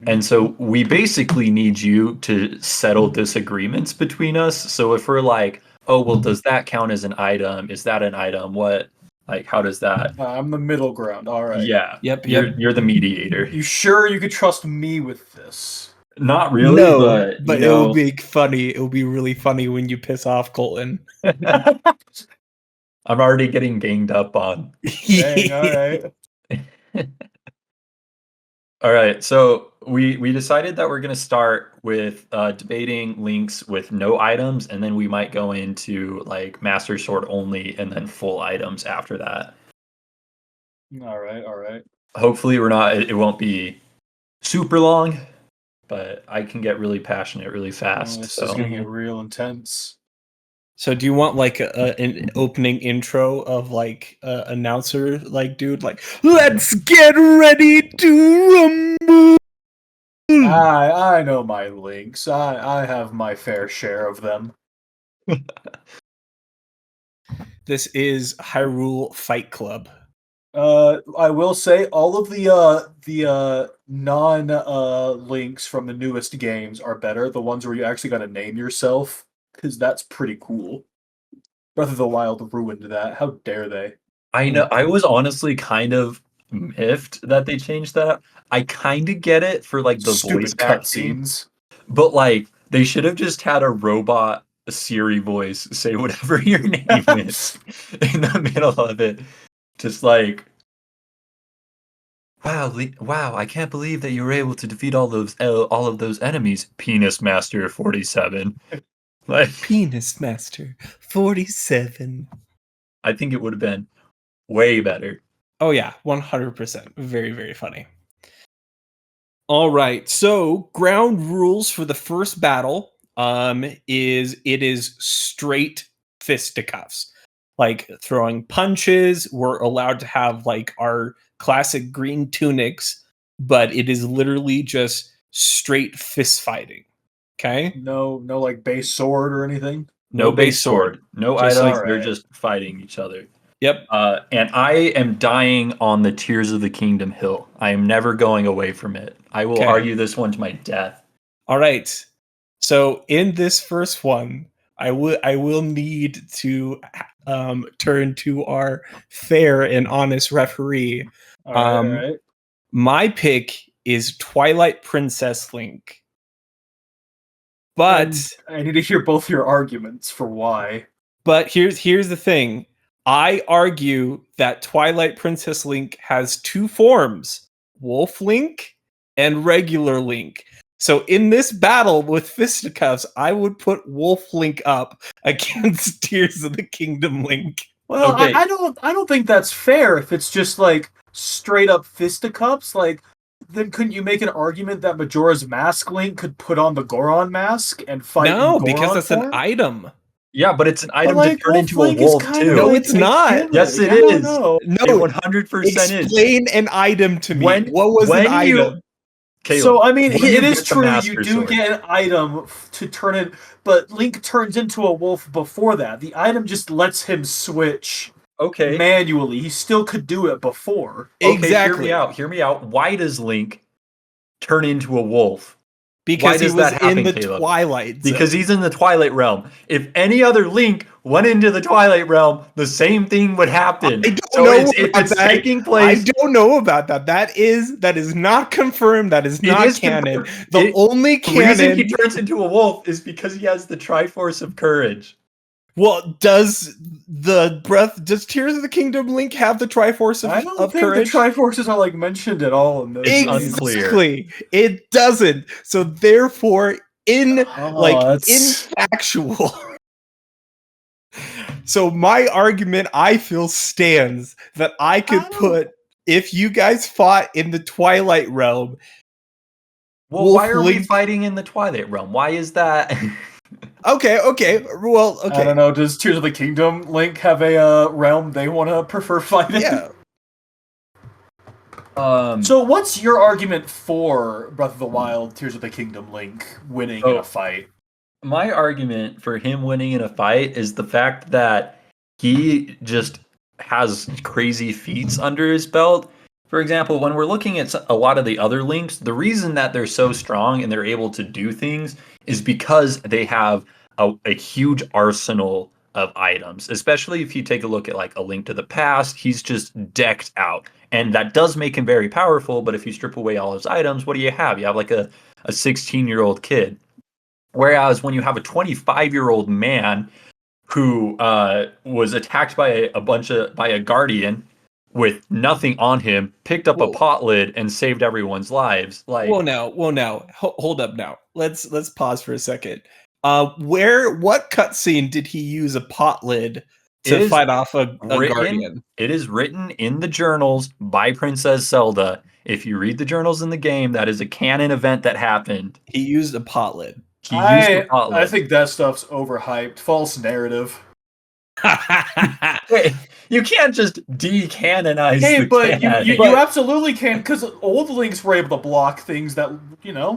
And so we basically need you to settle disagreements between us. So if we're like, oh, well, does that count as an item? Is that an item? What, like, how does that? I'm the middle ground. All right. Yeah. Yep. You're the mediator. You sure you could trust me with this? Not really, No, but but it will be funny. It will be really funny when you piss off Colton. I'm already getting ganged up on. Dang, all right. All right, so we decided that we're going to start with debating links with no items, and then we might go into like Master Sword only, and then full items after that. All right, all right. Hopefully, it won't be super long, but I can get really passionate really fast. This so is gonna get real intense. So do you want like an opening intro of like announcer like dude like let's get ready to rumble? I know my links. I have my fair share of them. This is Hyrule Fight Club. I will say all of the non links from the newest games are better. The ones where you actually got to name yourself, because that's pretty cool. Breath of the Wild ruined that. How dare they? I know. I was honestly kind of miffed that they changed that. I kind of get it for like the voice Stupid acting, cutscenes. but like they should have just had a robot Siri voice say whatever your name is in the middle of it. Just like, wow, wow! I can't believe that you were able to defeat all of those enemies, Penis Master 47. Like, Penis Master 47. I think it would have been way better. Oh yeah, 100%. Very, very funny. All right, so ground rules for the first battle is straight fisticuffs. Like throwing punches, we're allowed to have like our classic green tunics, but it is literally just straight fist fighting. Okay? No like base sword or anything. No base sword, no Just items. like- They're just fighting each other. Yep. And I am dying on the Tears of the Kingdom hill. I am never going away from it. I will argue this one to my death. All right. So in this first one, I will need to turn to our fair and honest referee. All right. My pick is Twilight Princess Link. But I need to hear both your arguments for why. But here's the thing. I argue that Twilight Princess Link has two forms, Wolf Link and regular Link. So in this battle with Fisticuffs, I would put Wolf Link up against Tears of the Kingdom Link. Well, Okay. I don't think that's fair if it's just like straight up fisticuffs. Like, then couldn't you make an argument that Majora's Mask Link could put on the Goron mask and fight? No, in because Goron that's form? an item. Yeah, but it's an item to turn Wolf into a Link is wolf kinda too. No, like it's not. killer. Yes, it I don't is. know. It No, 100% is. explain an item to me. When- What was when an item? Caleb, So I mean, when you it is get the true. Master You do Sword- get an item to turn it, but Link turns into a wolf before that. The item just lets him switch Okay. manually. He still could do it before. Okay, Exactly. Hear me out. Why does Link turn into a wolf? Because he does was that happen, in the Caleb? Twilight Zone. Because he's in the Twilight Realm. If any other Link went into the Twilight Realm, the same thing would happen. I don't So know if about it's that. taking place, I don't know about that. That is not confirmed. That is not canon. The only the reason he canon. turns into a wolf is because he has the Triforce of Courage. Well, does Tears of the Kingdom Link have the Triforce I don't of think Courage? the Triforces are like mentioned at all in this. It's unclear. Exactly. It doesn't. So therefore, in that's- factual. So my argument, I feel, stands that I could put, if you guys fought in the Twilight Realm. Well, Wolf why are we Link- fighting in the Twilight Realm? Why is that? Okay. Well, okay. I don't know. Does Tears of the Kingdom Link have a realm they want to prefer fighting? Yeah. So what's your argument for Breath of the Wild, Tears of the Kingdom Link winning in a fight? My argument for him winning in a fight is the fact that he just has crazy feats under his belt, For example, when we're looking at a lot of the other links, the reason that they're so strong and they're able to do things is because they have a huge arsenal of items. Especially if you take a look at like A Link to the Past, he's just decked out. And that does make him very powerful, but if you strip away all his items, what do you have? You have like a 16-year-old kid. Whereas when you have a 25-year-old man who was attacked by by a guardian with nothing on him, picked up a Whoa. pot lid and saved everyone's lives. Like, Well, now, hold up. Now, let's pause for a second. What cutscene did he use a pot lid to is fight off a guardian? it is written in the journals by Princess Zelda. If you read the journals in the game, that is a canon event that happened. He used a pot lid. He used a pot I lid. think that stuff's overhyped. False narrative. Wait, you can't just decanonize Hey, the but canon. you absolutely can, because old links were able to block things that, Yeah, how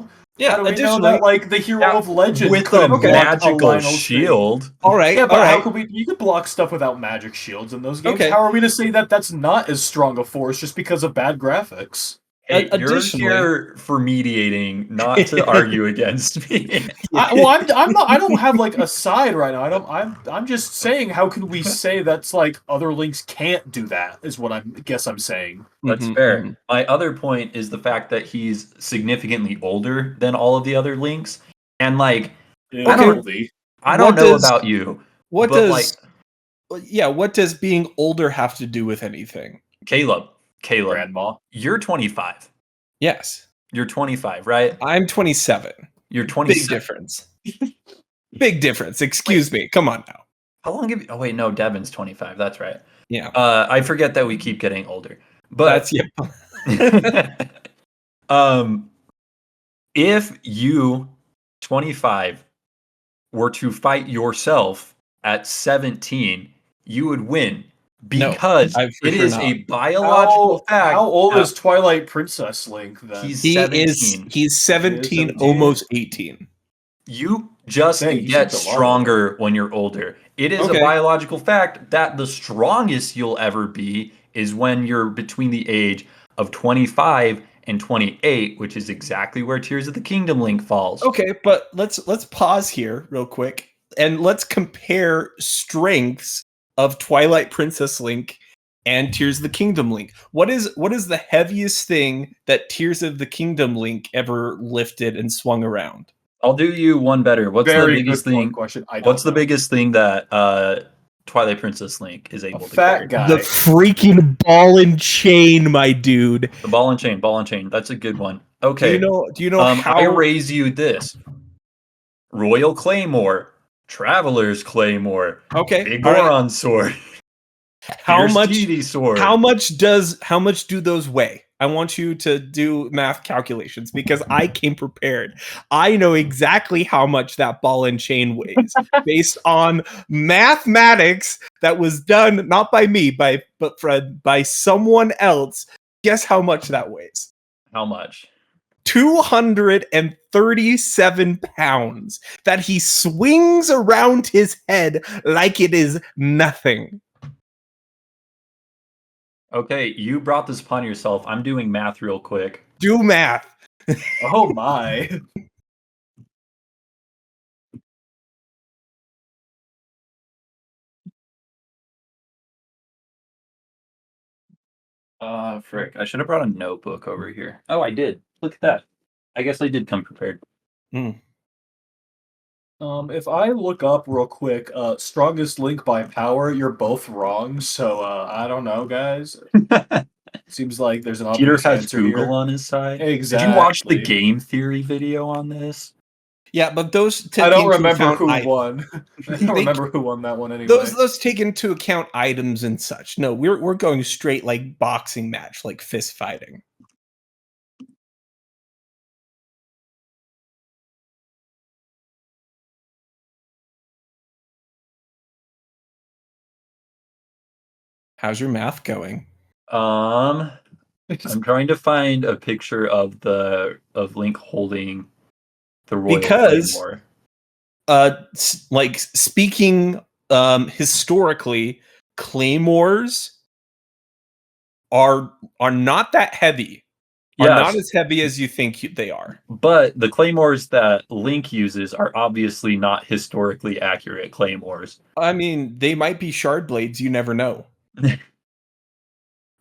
do we know additionally, that, like, the hero of legend with a couldn't block a magical Lionel's shield. all right, Yeah, all but how right. could we? You could block stuff without magic shields in those games. Okay. How are we to say that that's not as strong a force just because of bad graphics? Hey, you're Additionally- here for mediating, not to argue against me. I'm not. I don't have like a side right now. I'm just saying. How can we say that's like other links can't do that? Is what I guess I'm saying. That's Mhm, fair. mhm. My other point is the fact that he's significantly older than all of the other links, and like Yeah, I don't- oldie. I don't What know does- about you, What but does what does being older have to do with anything? Caleb, Grandma. you're 25. Yes. You're 25, right? I'm 27. You're Big 27. difference. Big difference. Excuse me. Come on now. How long have you? Oh wait, no, Devin's 25. That's right. Yeah. I forget that we keep getting older, but That's if you 25 were to fight yourself at 17, you would win because I for it sure is not. a biological fact. How old is Twilight Princess Link then? He's He 17. he's 17, 17. almost 18. You just Dang, you get seem to love stronger when you're older. It is Okay. a biological fact that the strongest you'll ever be is when you're between the age of 25 and 28, which is exactly where Tears of the Kingdom Link falls. Okay, but let's pause here real quick and let's compare strengths of Twilight Princess Link and Tears of the Kingdom Link. What is the heaviest thing that Tears of the Kingdom Link ever lifted and swung around? I'll do you one better. What's Very the biggest good thing? question. What's the biggest thing that Twilight Princess Link is able to fat carry? guy? The freaking ball and chain, my dude. The ball and chain. Ball and chain. That's a good one. Okay. Do you know how I raise you this: Royal Claymore, Traveler's Claymore, Okay. Big all right. Goron sword, How Fierce much Deity sword. how much do those weigh? I want you to do math calculations because I came prepared. I know exactly how much that ball and chain weighs based on mathematics that was done not by me, but by someone else. Guess how much that weighs? How much? 237 pounds that he swings around his head like it is nothing. Okay, you brought this upon yourself. I'm doing math real quick. Do math. Oh my! Frick. I should have brought a notebook over here. Oh, I did. Look at that. I guess I did come prepared. If I look up real quick, strongest link by power, you're both wrong. So I don't know, guys. Seems like there's an Peter obvious has answer Google here. on his side. Exactly. Did you watch the game theory video on this? Yeah, but those I don't into remember account who won. I don't They- remember who won that one anyway. Those take into account items and such. No, we're going straight like boxing match, like fist fighting. How's your math going? I'm trying to find a picture of Link holding the Royal Because- Claymore. Like speaking historically, claymores are not that heavy. Are not as heavy as you think they are. But the claymores that Link uses are obviously not historically accurate claymores. I mean, they might be shard blades. You never know.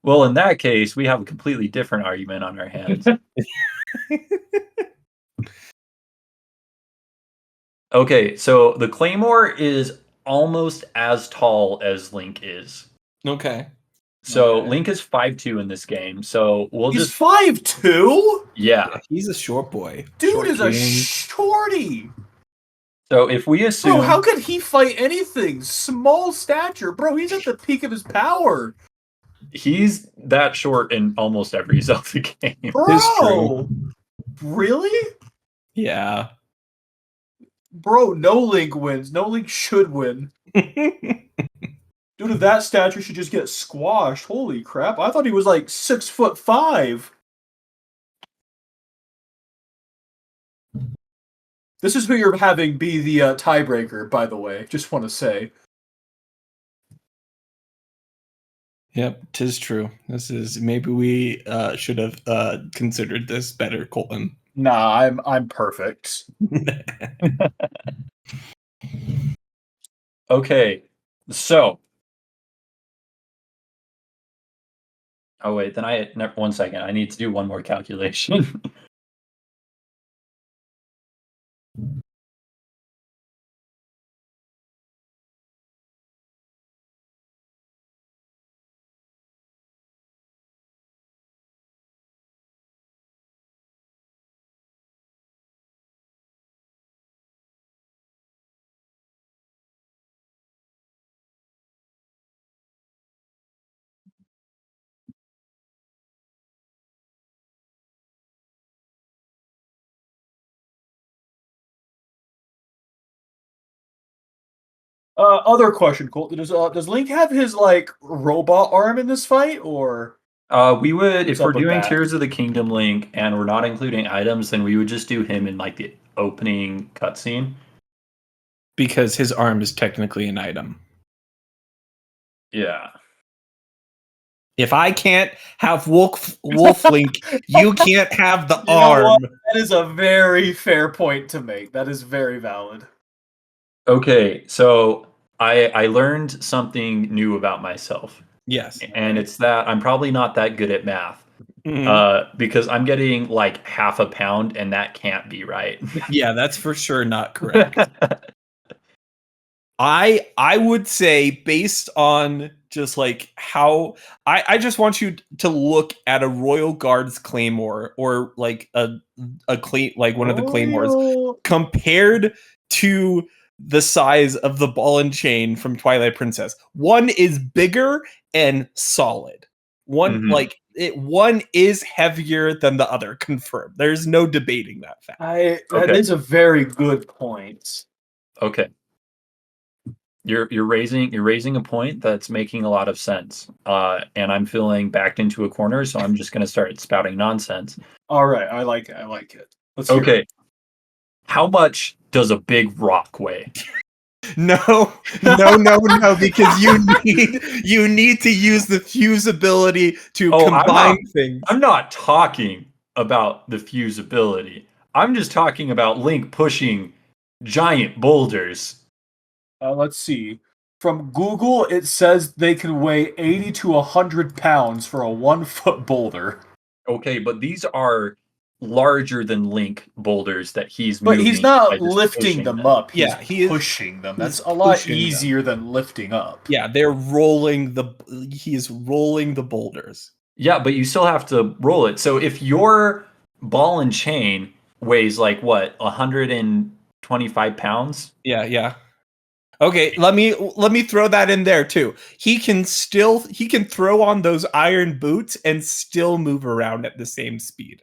Well, in that case, we have a completely different argument on our hands. Okay, so the claymore is almost as tall as Link is. Okay. So Okay. Link is 5'2" in this game. So we'll He's just 5'2"? yeah. He's a short boy. Dude Short is a king. shorty. So if we assume Bro, how could he fight anything? Small stature. Bro, he's at the peak of his power. he's that short in almost every Zelda game. It's Bro. Really? Yeah. Bro, no Link wins. No Link should win. Dude of that stature should just get squashed. Holy crap. I thought he was like 6'5". This is who you're having be the tiebreaker, by the way. Just want to say. Yep, 'tis true. This is maybe we should have considered this better, Colton. Nah, I'm perfect. Okay, so. Oh wait, then 1 second. I need to do one more calculation. Other question, Colt. Does Link have his like robot arm in this fight, or We would, what's if we're up with doing that? Tears of the Kingdom Link and we're not including items, then we would just do him in like the opening cutscene. Because his arm is technically an item. Yeah. If I can't have Wolf Link, you can't have the You know arm. what? That is a very fair point to make. That is very valid. Okay, so I learned something new about myself. Yes. And it's that I'm probably not that good at math. Mhm. Because I'm getting like half a pound, and that can't be right. Yeah, that's for sure not correct. I would say, based on just like how I just want you to look at a Royal Guards claymore, or like a like one of the claymores, Royal. compared to the size of the ball and chain from Twilight Princess. One is bigger and solid. One Mhm. one is heavier than the other. Confirmed. There's no debating that fact. That Okay. is a very good point. Okay. You're raising a point that's making a lot of sense. And I'm feeling backed into a corner, so I'm just gonna start spouting nonsense. All right, I like it. I like it. Let's hear it. Okay. How much does a big rock weigh? No, because you need to use the fuse ability to Oh, combine things. I'm not talking about the fusibility. I'm just talking about Link pushing giant boulders. Let's see. From Google, it says they can weigh 80 to 100 pounds for a 1-foot boulder. Okay, but these are larger than Link boulders that he's But moving he's by not just lifting pushing them up. He's Yeah, he is- pushing them. That's he's a lot pushing them. easier than lifting up. Yeah, they're rolling he's rolling the boulders. Yeah, but you still have to roll it. So if your ball and chain weighs like what, 125 pounds? Yeah. Okay, let me throw that in there too. He can throw on those iron boots and still move around at the same speed.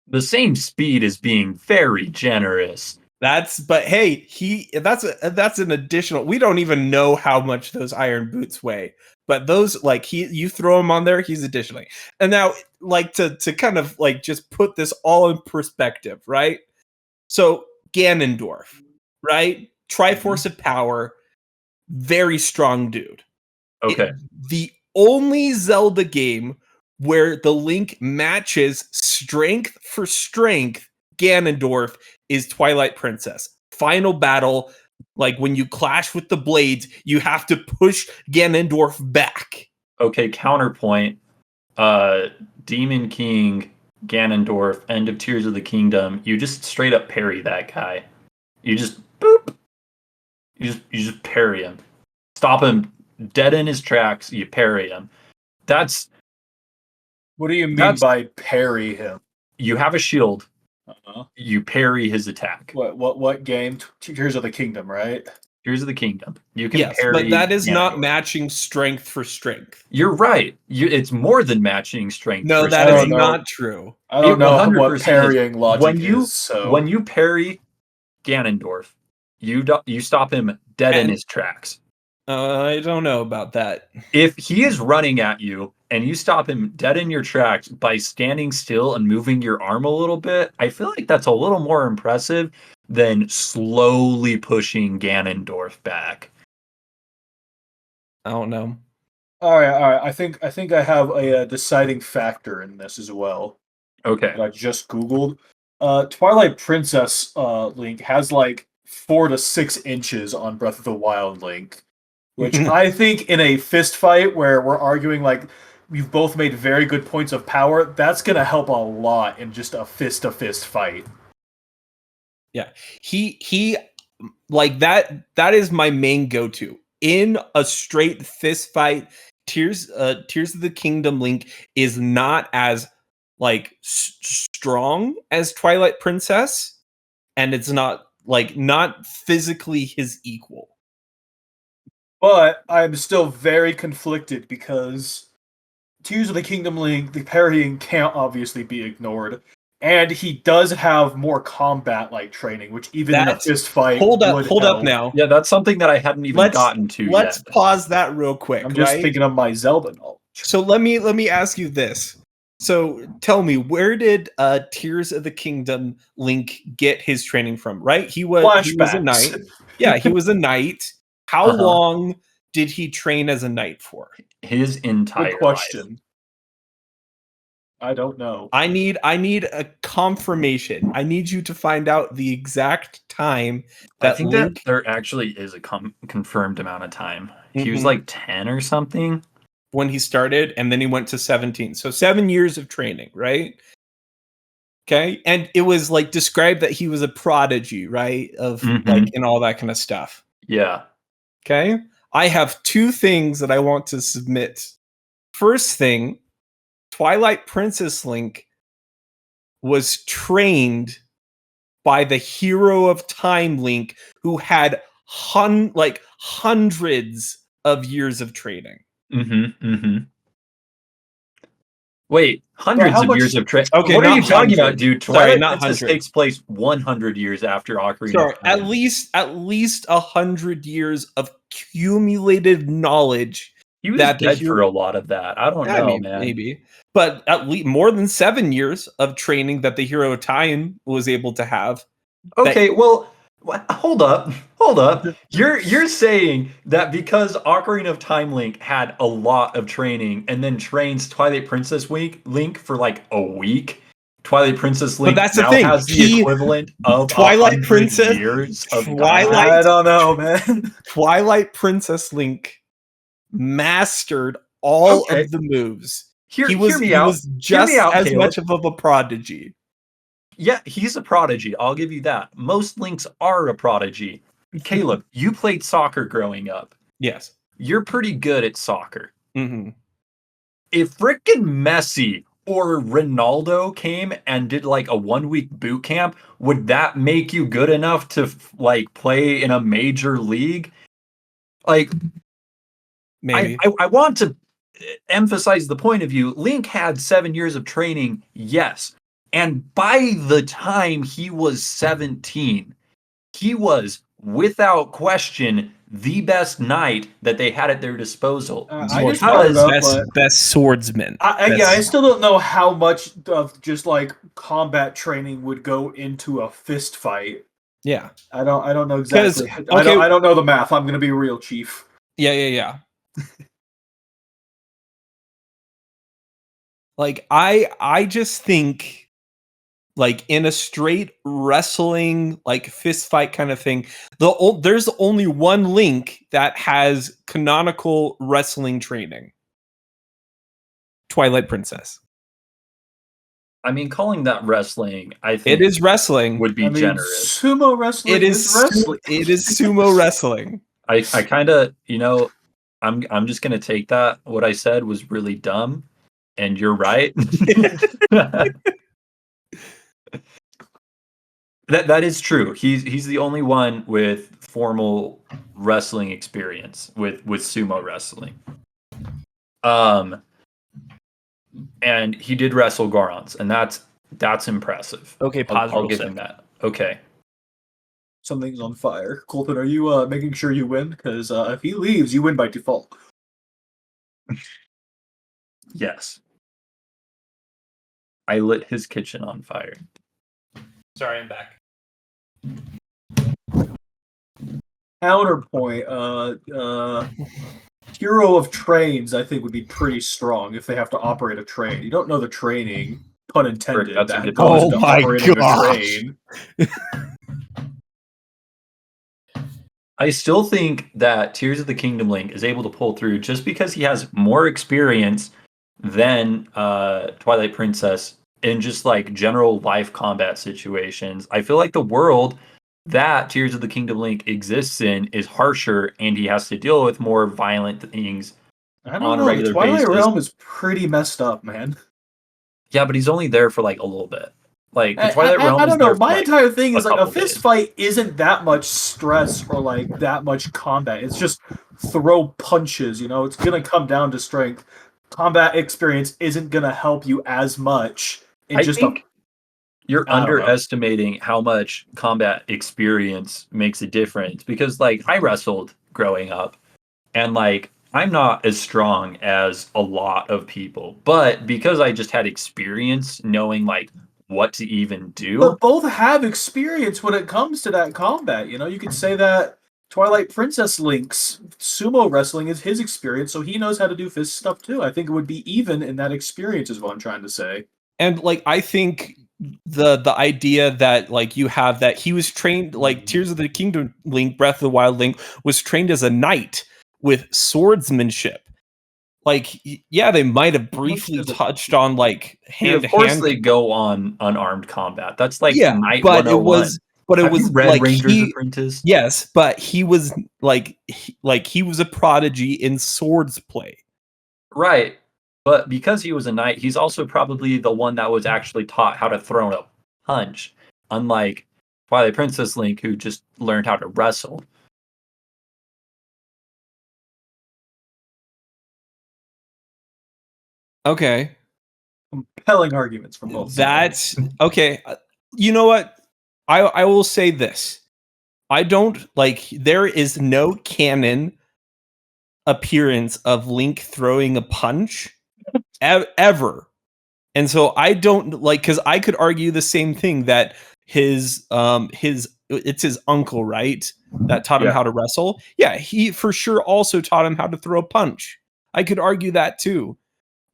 The same speed is being very generous. That's an additional. We don't even know how much those iron boots weigh, but those you throw him on there, he's additionally. And now like to kind of like just put this all in perspective, right? So Ganondorf, right? Triforce of Power, very strong dude. Okay. The only Zelda game where the link matches strength for strength Ganondorf is Twilight Princess. Final battle, like when you clash with the blades, you have to push Ganondorf back. Okay, counterpoint. Demon King, Ganondorf, End of Tears of the Kingdom. You just straight up parry that guy. You just boop. You just parry him. Stop him dead in his tracks. You parry him. What do you mean That's- by parry him? You have a shield. Uh-huh. You parry his attack. What game? Tears of the Kingdom, right? Tears of the Kingdom. You can Yes, parry. but that is not Ganondorf. matching strength for strength. You're right. It's more than matching strength. No, for that I is don't know. not true. I don't It know 100% what is. parrying logic When you- is. So When you parry Ganondorf, you stop him dead in And- his tracks. I don't know about that. If he is running at you and you stop him dead in your tracks by standing still and moving your arm a little bit, I feel like that's a little more impressive than slowly pushing Ganondorf back. I don't know. all right. I think I have a deciding factor in this as well. Okay. That I just Googled. Twilight Princess Link has like 4 to 6 inches on Breath of the Wild Link, which I think in a fist fight where we're arguing like we've both made very good points of power, that's gonna help a lot in just a fist-to-fist fight. He like that is my main go-to. In a straight fist fight, Tears of the Kingdom Link is not as like strong as Twilight Princess, and it's not physically his equal. But I'm still very conflicted because Tears of the Kingdom Link, the parrying can't obviously be ignored. And he does have more combat-like training, which even in a That's- fist fight Hold up would hold up help. now. Yeah, that's something that I hadn't even gotten to Let's yet. pause that real quick. I'm just right? thinking of my Zelda knowledge. So let me ask you this. So tell me, where did Tears of the Kingdom Link get his training from? Right? He was a knight. Flashbacks. Yeah, he was a knight. How Uh-huh. long did he train as a knight for? His entire Good question. I don't know. I need a confirmation. I need you to find out the exact time life. that I think Link that there actually is a confirmed amount of time. He was Mhm. like 10 or something. when he started, and then he went to 17. So 7 years of training, right? Okay. And it was like described that he was a prodigy, right? Of Mhm. like and all that kind of stuff. Yeah. Okay. I have 2 things that I want to submit. First thing, Twilight Princess Link was trained by the hero of time Link, who had hundreds of years of training. Wait, hundreds how of much- years of training. Okay, What are not you talking about, 100. dude? Sorry, Twilight not Princess 100. takes place 100 years after Ocarina Sorry, of Time. at least 100 years of cumulative knowledge. He was that the dead hero- for a lot of that. I don't know, man. Maybe, but at least more than 7 years of training that the hero of time was able to have. Okay, well, hold up. You're saying that because Ocarina of Time Link had a lot of training and then trains Twilight Princess Link for like a week, Twilight Princess Link that's the now thing. has the equivalent of Twilight 100 Princess- years of Twilight- combat? I don't know, man. Twilight Princess Link mastered all Okay. of the moves. Hear He was me out. just out, as Caleb. much of a prodigy. Yeah, he's a prodigy. I'll give you that. Most Links are a prodigy. Caleb, you played soccer growing up. Yes. You're pretty good at soccer. hmm If frickin' Messi or Ronaldo came and did like a 1 week boot camp, would that make you good enough to like play in a major league? Like, Maybe. I want to emphasize the point of view. Link had 7 years of training, yes. And by the time he was 17, he was, without question, the best knight that they had at their disposal. I just brought it up, best swordsman. I still don't know how much of just like combat training would go into a fist fight. Yeah. I don't know exactly. Okay. I don't know the math. I'm gonna be real, Chief. Yeah. Like I just think like in a straight wrestling like fist fight kind of thing, there's only one Link that has canonical wrestling training. Twilight Princess. I mean, calling that wrestling, I It think, is wrestling. would be I mean, generous. sumo wrestling It is wrestling. It is sumo wrestling. I kind of, I'm just gonna take that. What I said was really dumb, and you're right. That is true. He's the only one with formal wrestling experience with sumo wrestling. And he did wrestle Gorons, and that's impressive. Okay, pause I'll real give sec. him that. Okay. Something's on fire. Colton, are you making sure you win? Because if he leaves, you win by default. Yes. I lit his kitchen on fire. Sorry, I'm back. Counterpoint, hero of trains, I think, would be pretty strong if they have to operate a train. You don't know the training, pun intended, That's a that good goes point. into Oh my operating gosh. a train. I still think that Tears of the Kingdom Link is able to pull through just because he has more experience than Twilight Princess in just like general life combat situations. I feel like the world that Tears of the Kingdom Link exists in is harsher, and he has to deal with more violent things I don't on a know, the regular Twilight basis. Realm is pretty messed up, man. Yeah, but he's only there for like a little bit. Like the Twilight Realm I is don't know. there for My like entire thing a is like a couple fist days. fight isn't that much stress or like that much combat. It's just throw punches. It's gonna come down to strength. Combat experience isn't gonna help you as much in I just think you're I don't know. underestimating how much combat experience makes a difference because like I wrestled growing up and like I'm not as strong as a lot of people, but because I just had experience knowing like what to even do. But both have experience when it comes to that combat. You could say that Twilight Princess Link's sumo wrestling is his experience, so he knows how to do fist stuff too. I think it would be even in that experience, is what I'm trying to say. And like I think the idea that like you have that he was trained like Tears of the Kingdom Link, Breath of the Wild Link was trained as a knight with swordsmanship. Like yeah, they might have briefly touched on like hand to Of course hand. they go on unarmed combat. That's like Yeah, Knight but it 101. was but it Have you was read like Ranger's Apprentice? yes, but he was like he was a prodigy in swords play. Right. But because he was a knight, he's also probably the one that was actually taught how to throw a punch, unlike Twilight Princess Link, who just learned how to wrestle. Okay. Compelling arguments from both sides. That's okay. You know what? I will say this. I don't like there is no canon appearance of Link throwing a punch ever. And so I don't like cuz I could argue the same thing that his it's his uncle, right? That taught him Yeah. how to wrestle. Yeah, he for sure also taught him how to throw a punch. I could argue that too.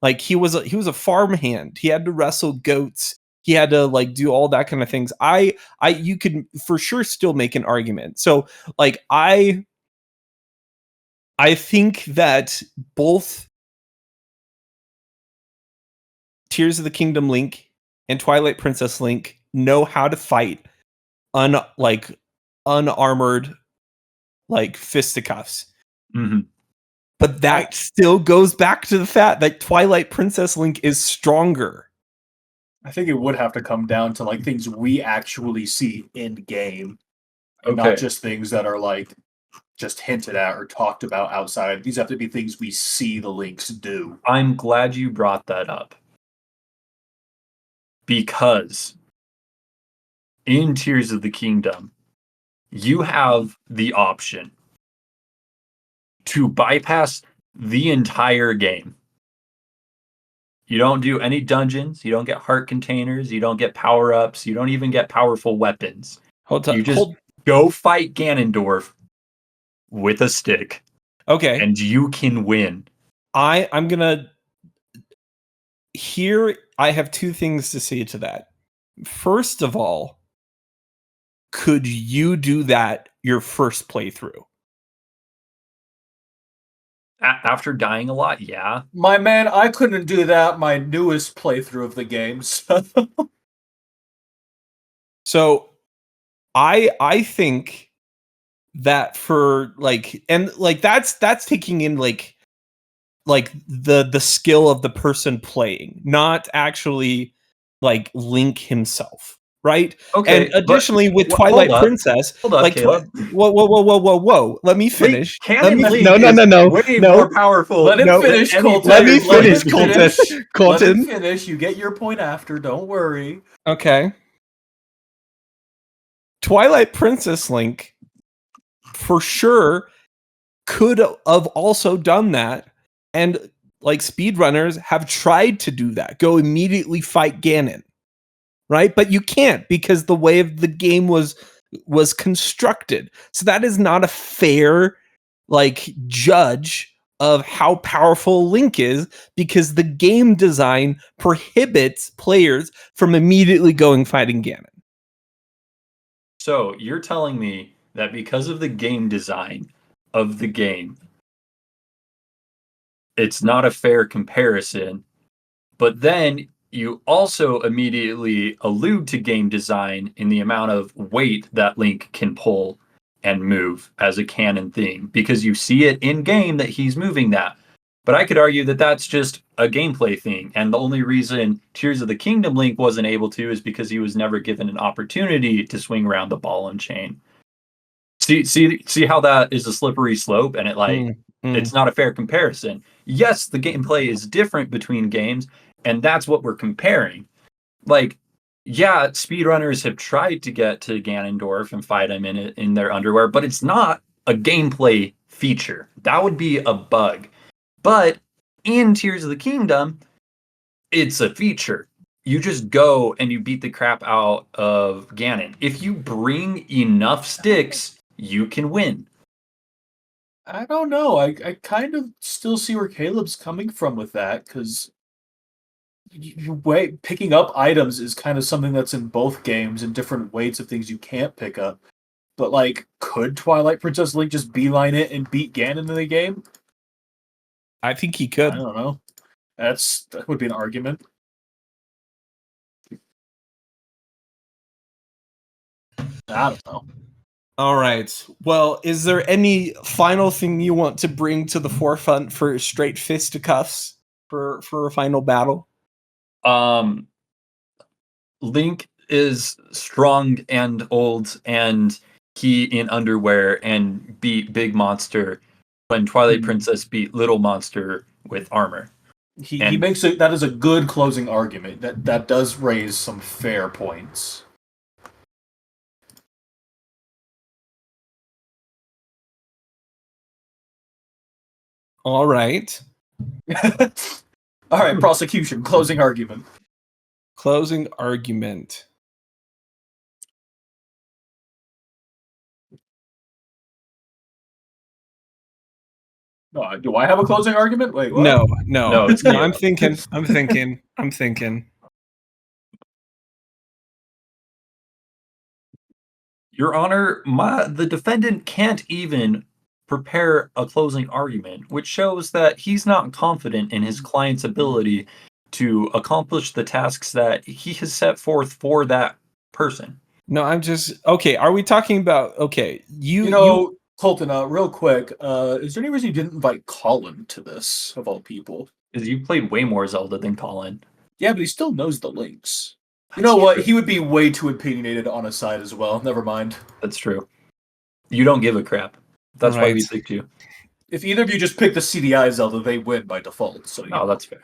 Like he was a farmhand. He had to wrestle goats. He had to like do all that kind of things. You could for sure still make an argument. So like I think that both Tears of the Kingdom Link and Twilight Princess Link know how to fight unarmored like fisticuffs. Mm-hmm. But that still goes back to the fact that Twilight Princess Link is stronger. I think it would have to come down to like things we actually see in game, and Okay. not just things that are like just hinted at or talked about outside. These have to be things we see the Links do. I'm glad you brought that up. Because in Tears of the Kingdom, you have the option to bypass the entire game. You don't do any dungeons, you don't get heart containers, you don't get power-ups, you don't even get powerful weapons. You just go fight Ganondorf with a stick. Okay. And you can win. I'm gonna here I have two things to say to that. First of all, could you do that your first playthrough? After dying a lot, yeah. My man, I couldn't do that my newest playthrough of the game. So I think that for like, and like that's taking in like the skill of the person playing, not actually like Link himself, right? And Okay, but additionally, with hold Twilight up, Princess, hold up, like Caleb. whoa, let me Link, finish. Let canon me Link no is way no more powerful. Let him no, than finish, any Colton. let me player finish, played the Colton. game. Let him Colton. finish. You get your point after. Don't worry. Okay. Twilight Princess Link for sure could have also done that, and like speedrunners have tried to do that, go immediately fight Ganon, right? But you can't, because the way of the game was constructed. So that is not a fair like judge of how powerful Link is, because the game design prohibits players from immediately going fighting Ganon. So you're telling me that because of the game design of the game, it's not a fair comparison, but then you also immediately allude to game design in the amount of weight that Link can pull and move as a canon thing, because you see it in game that he's moving that. But I could argue that that's just a gameplay thing, and the only reason Tears of the Kingdom Link wasn't able to is because he was never given an opportunity to swing around the ball and chain. See how that is a slippery slope, and it's not a fair comparison. Yes, the gameplay is different between games, and that's what we're comparing. Like, yeah, speedrunners have tried to get to Ganondorf and fight him in their underwear, but it's not a gameplay feature. That would be a bug. But in Tears of the Kingdom, it's a feature. You just go and you beat the crap out of Ganon. If you bring enough sticks, you can win. I don't know. I kind of still see where Caleb's coming from with that, because picking up items is kind of something that's in both games and different weights of things you can't pick up. But like, could Twilight Princess Link just beeline it and beat Ganon in the game? I think he I could. don't know. That would be an argument. I don't know. All right. Well, is there any final thing you want to bring to the forefront for straight fisticuffs for a final battle? Link is strong and old, and he in underwear and beat Big Monster when Twilight Princess beat Little Monster with armor. He makes it. That is a good closing argument. That does raise some fair points. All right. All right, prosecution, closing argument. Closing argument. No, do I have a closing argument? Wait, what? No. No, it's I'm Caleb. thinking. Your Honor, the defendant can't even prepare a closing argument, which shows that he's not confident in his client's ability to accomplish the tasks that he has set forth for that person. No, I'm just okay. Are we talking about You Colton, real quick, is there any reason you didn't invite Colin to this, of all people? Because you played way more Zelda than Colin. Yeah, but he still knows the links. You That's know what? true. He would be way too opinionated on a side as well. Never mind. That's true. You don't give a crap. That's why we Right. picked you. If either of you just pick the CDI Zelda, they win by default. So No, that's fair.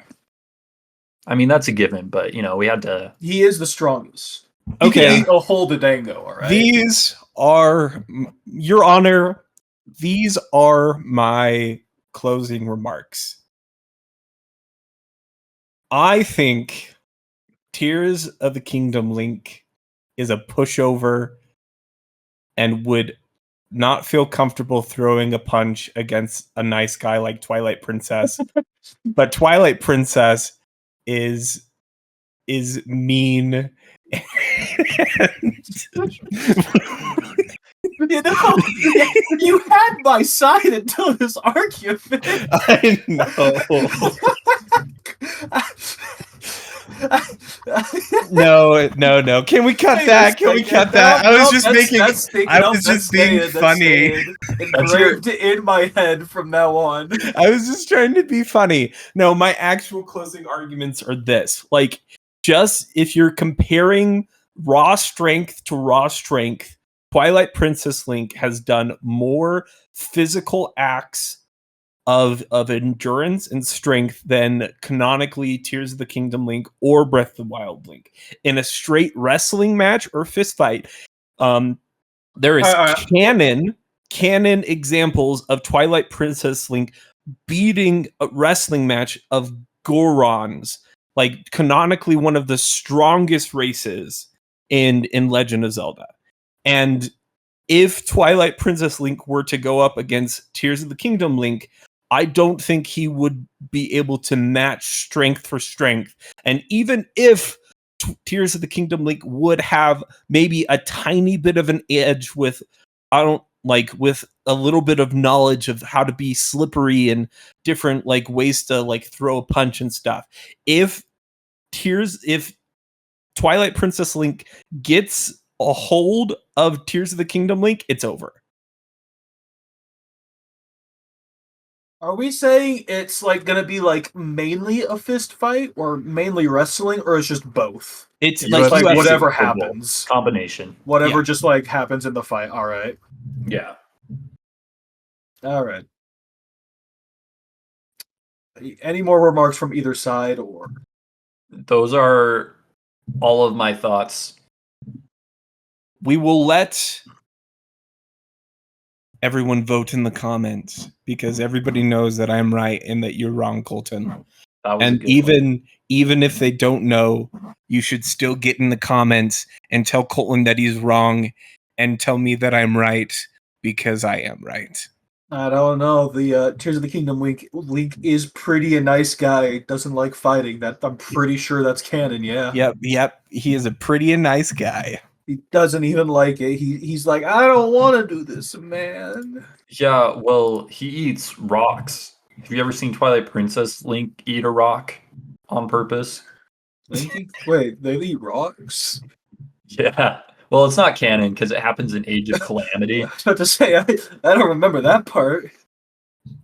I mean, that's a given, but we had to. he is the strongest. Okay. He a whole Dango, all right? These are, Your Honor, these are my closing remarks. I think Tears of the Kingdom Link is a pushover and would not feel comfortable throwing a punch against a nice guy like Twilight Princess. But Twilight Princess is mean. You know, you had my side until this argument. I know. No. Can we cut that? Can we cut that? I was just making. I was just being funny. Engraved in my head from now on. I was just trying to be funny. No, my actual closing arguments are this: like, just if you're comparing raw strength to raw strength, Twilight Princess Link has done more physical acts of endurance and strength than canonically Tears of the Kingdom Link or Breath of the Wild Link. In a straight wrestling match or fist fight, there is canon examples of Twilight Princess Link beating a wrestling match of Gorons, like canonically one of the strongest races in Legend of Zelda. And if Twilight Princess Link were to go up against Tears of the Kingdom Link, I don't think he would be able to match strength for strength. And even if Tears of the Kingdom Link would have maybe a tiny bit of an edge with with a little bit of knowledge of how to be slippery and different like ways to like throw a punch and stuff. If Twilight Princess Link gets a hold of Tears of the Kingdom Link, it's over. Are we saying it's like gonna be like mainly a fist fight or mainly wrestling, or it's just both? It's like UFC whatever happens, combination, whatever just like happens in the fight. All right. Yeah. All right. Any more remarks from either side, or those are all of my thoughts. We will let everyone vote in the comments because everybody knows that I'm right and that you're wrong, Colton. And even if they don't know, you should still get in the comments and tell Colton that he's wrong and tell me that I'm right because I am right. I don't know. The Tears of the Kingdom Link is pretty a nice guy. Doesn't like fighting. That I'm pretty sure that's canon. Yeah. Yep. He is a pretty nice guy. He doesn't even like it. He's like, I don't want to do this, man. Yeah, well, he eats rocks. Have you ever seen Twilight Princess Link eat a rock on purpose? Wait, they eat rocks? Yeah. Well, it's not canon because it happens in Age of Calamity. I was about to say, I don't remember that part.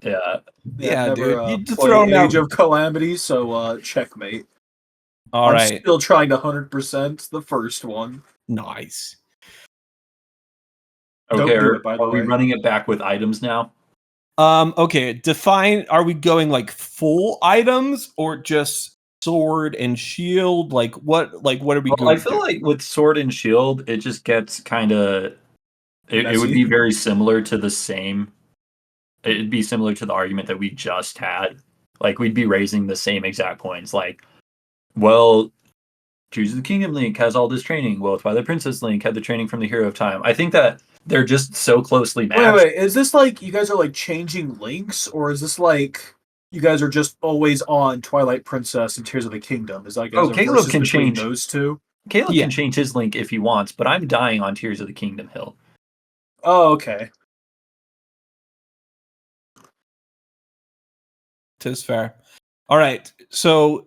Yeah. Yeah, dude. You just throw Age of Calamity, so checkmate. I'm still trying to 100% the first one. Nice. Okay, are we running it back with items now? Okay, define, are we going like full items or just sword and shield? Like what are we going I feel like with sword and shield, it just gets kind of it would be very similar to the same. It'd be similar to the argument that we just had. Like we'd be raising the same exact points. Like, well, Tears of the Kingdom Link has all this training. Well, Twilight Princess Link had the training from the Hero of Time. I think that they're just so closely matched. Wait, is this like you guys are like changing links, or is this like you guys are just always on Twilight Princess and Tears of the Kingdom? Is like Caleb can change those two? Caleb can change his link if he wants, but I'm dying on Tears of the Kingdom Hill. Oh, okay. 'Tis fair. All right, so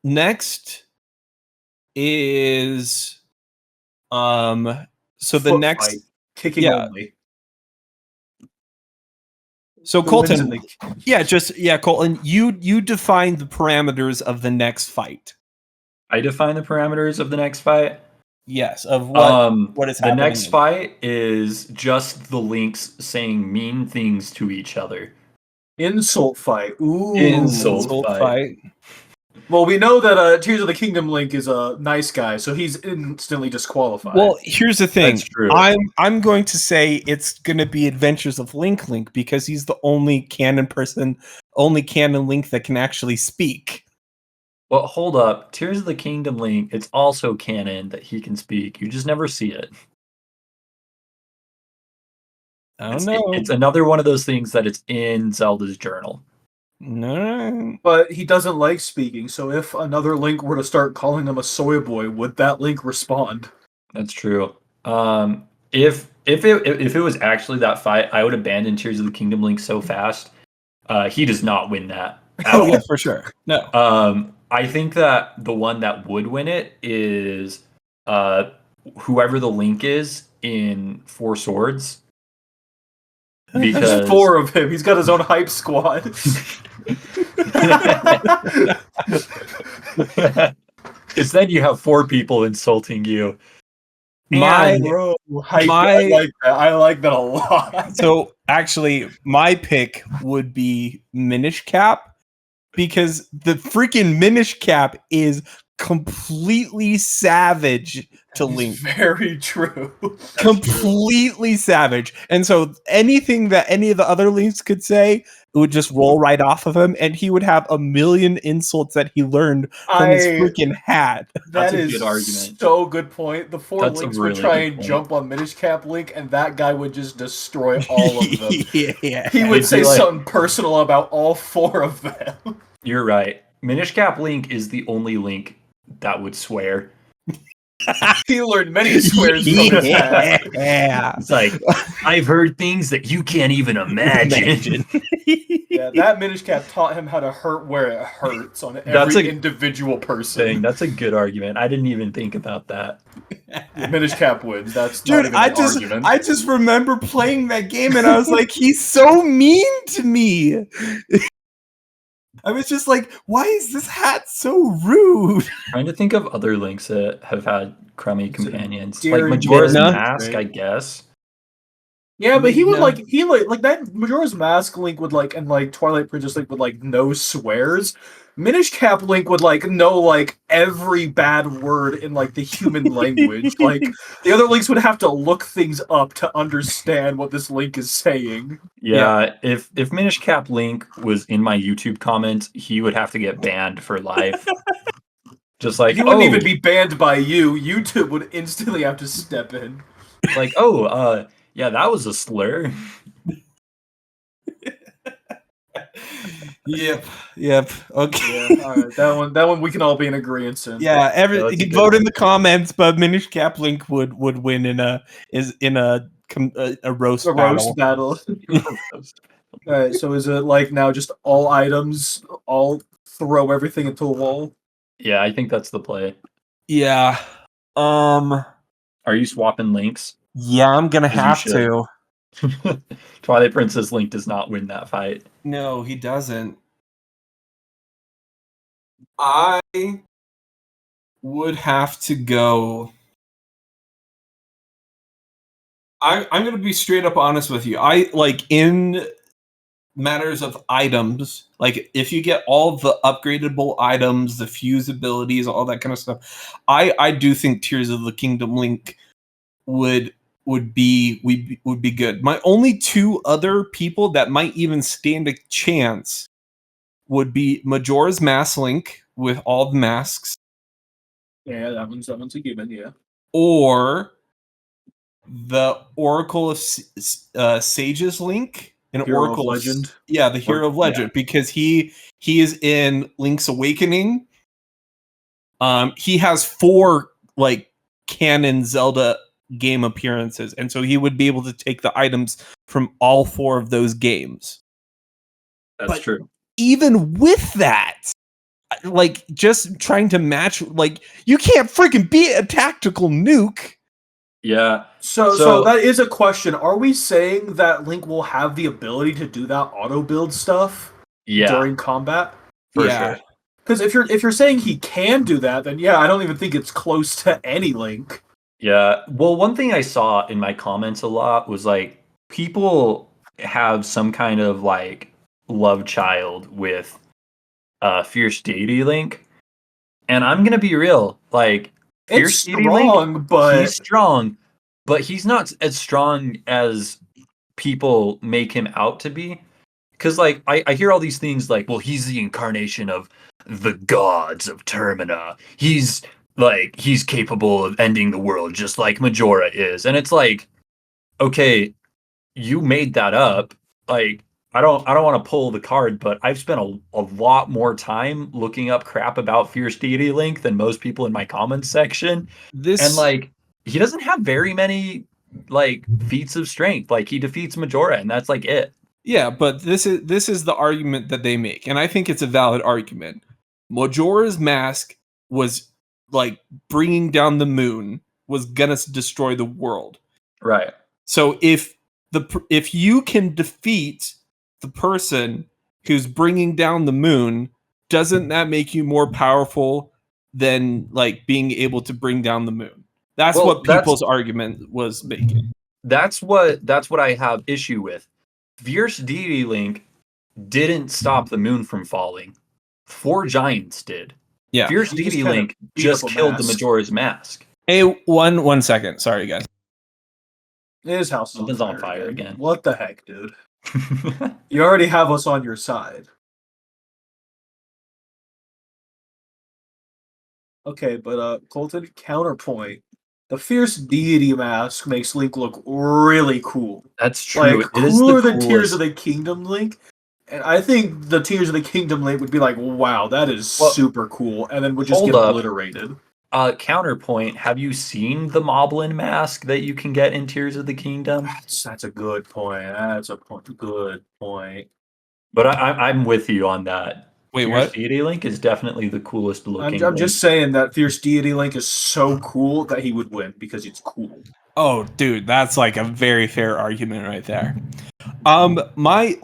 next is so the next fight. Kicking only. So Colton, Colton, you define the parameters of the next fight. I define the parameters of the next fight. Yes, of what is happening. The next fight is just the links saying mean things to each other. Insult fight. Ooh, insult fight. Well, we know that Tears of the Kingdom Link is a nice guy, so he's instantly disqualified. Well, here's the thing. That's true. I'm going to say it's going to be Adventures of Link because he's the only canon Link that can actually speak. Well, hold up. Tears of the Kingdom Link, it's also canon that he can speak. You just never see it. I don't know. It's another one of those things that it's in Zelda's journal. No. But he doesn't like speaking, so if another Link were to start calling him a soy boy, would that Link respond? That's true. If it was actually that fight, I would abandon Tears of the Kingdom Link so fast. He does not win that at Oh yeah, all. for sure. No. I think that the one that would win it is whoever the Link is in Four Swords. There's Because 4 of him. He's got his own hype squad. Because then you have 4 people insulting you. My Bro, hype. my I like that a lot. so actually my pick would be Minish Cap because the freaking Minish Cap is completely savage to Link. Very true. Completely savage. And so anything that any of the other Links could say, it would just roll right off of him, and he would have a million insults that he learned from his freaking hat. That's That a is good argument. so good point. The 4 That's a Links really would try good and point. jump on Minish Cap Link, and that guy would just destroy all of them. Yeah. He would It'd say be like- something personal about all 4 of them. You're right. Minish Cap Link is the only Link that would swear. He learned many swears from his hat. Yeah. It's like, I've heard things that you can't even imagine. Yeah, that Minish Cap taught him how to hurt where it hurts on That's every a individual Dang, person. that's a good argument. I didn't even think about that. Minish Cap wins. That's not Dude, even I an just argument. I just remember playing that game and I was like, he's so mean to me. I was just like, why is this hat so rude? Trying to think of other Links that have had crummy companions. Like Dear Majora's Midna? Mask, I guess. Yeah, but he would Midna. like that Majora's Mask Link would like and like Twilight Princess Link would like no swears. Minish Cap Link would like know like every bad word in like the human language. Like the other Links would have to look things up to understand what this Link is saying. Yeah, if Minish Cap Link was in my YouTube comments, he would have to get banned for life. Just like, He wouldn't even be banned by you. YouTube would instantly have to step in. like, yeah, that was a slur. Yep. Okay. Yeah, all right. That one we can all be in agreement in. Yeah, Yeah, you that's a can good vote one. in the comments, but Minish Cap Link would win in a roast The battle. roast battle. All right, so is it like now just all items, all throw everything into a wall? Yeah, I think that's the play. Yeah. Are you swapping Links? Yeah, I'm gonna As you have should. to. Twilight Princess Link does not win that fight. No, he doesn't. I would have to go. I'm going to be straight up honest with you. I like in matters of items, like if you get all the upgradable items, the fuse abilities, all that kind of stuff, I do think Tears of the Kingdom Link would be good. My only 2 other people that might even stand a chance would be Majora's Mask Link with all the masks, Yeah, that one's a given. Yeah. or the Oracle of Sages Link, an Hero of Oracle Legend. Yeah, the Hero of Legend, because he is in Link's Awakening. He has 4 like canon Zelda game appearances, and so he would be able to take the items from all 4 of those games. That's But- true. Even with that, like just trying to match, like you can't freaking beat a tactical nuke. Yeah. So that is a question. Are we saying that Link will have the ability to do that auto build stuff Yeah. during combat? For Yeah. sure. Because if you're saying he can do that, then yeah, I don't even think it's close to any Link. Yeah. Well, one thing I saw in my comments a lot was like people have some kind of like love child with Fierce Deity Link. And I'm gonna be real, like It's Fierce Deity strong, Link, but he's strong, but he's not as strong as people make him out to be. Because like I hear all these things like, well, he's the incarnation of the gods of Termina. He's capable of ending the world just like Majora is. And it's like, okay, you made that up. Like, I don't want to pull the card, but I've spent a lot more time looking up crap about Fierce Deity Link than most people in my comments section. And This like he doesn't have very many like feats of strength. Like he defeats Majora and that's like it. Yeah, but this is the argument that they make, and I think it's a valid argument. Majora's Mask was like bringing down the moon, was gonna destroy the world. Right. So if you can defeat the person who's bringing down the moon, doesn't that make you more powerful than like being able to bring down the moon? That's Well, what people's argument was making. that's what I have issue with. Fierce Deity Link didn't stop the moon from falling. Four giants did. Yeah. Fierce He just Deity kinda Link beat just up a killed the mask. Majora's Mask. Hey, one second. Sorry, guys. His house is Something's on fire again. What the heck, dude? You already have us on your side. Okay, but Colton, counterpoint. The Fierce Deity Mask makes Link look really cool. That's true. Like, It is cooler the than Tears coolest. of the Kingdom Link. And I think the Tears of the Kingdom Link would be like, wow, that is Well, super cool, and then would just hold get up. obliterated. Counterpoint, have you seen the Moblin mask that you can get in Tears of the Kingdom? That's a good point. That's a good point. But I'm with you on that. Wait, Fierce what? Deity Link is definitely the coolest looking. I'm just saying that Fierce Deity Link is so cool that he would win because it's cool. Oh, dude, that's like a very fair argument right there. My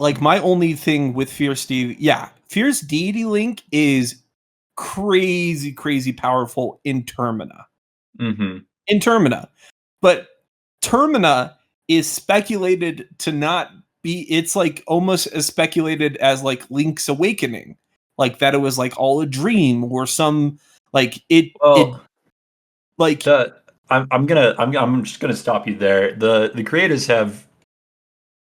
only thing with Fierce Deity Link is crazy powerful in Termina. Mm-hmm. In Termina. But Termina is speculated to not be, it's like almost as speculated as like Link's Awakening. Like that it was like all a dream or some like it like I'm just gonna stop you there. The creators have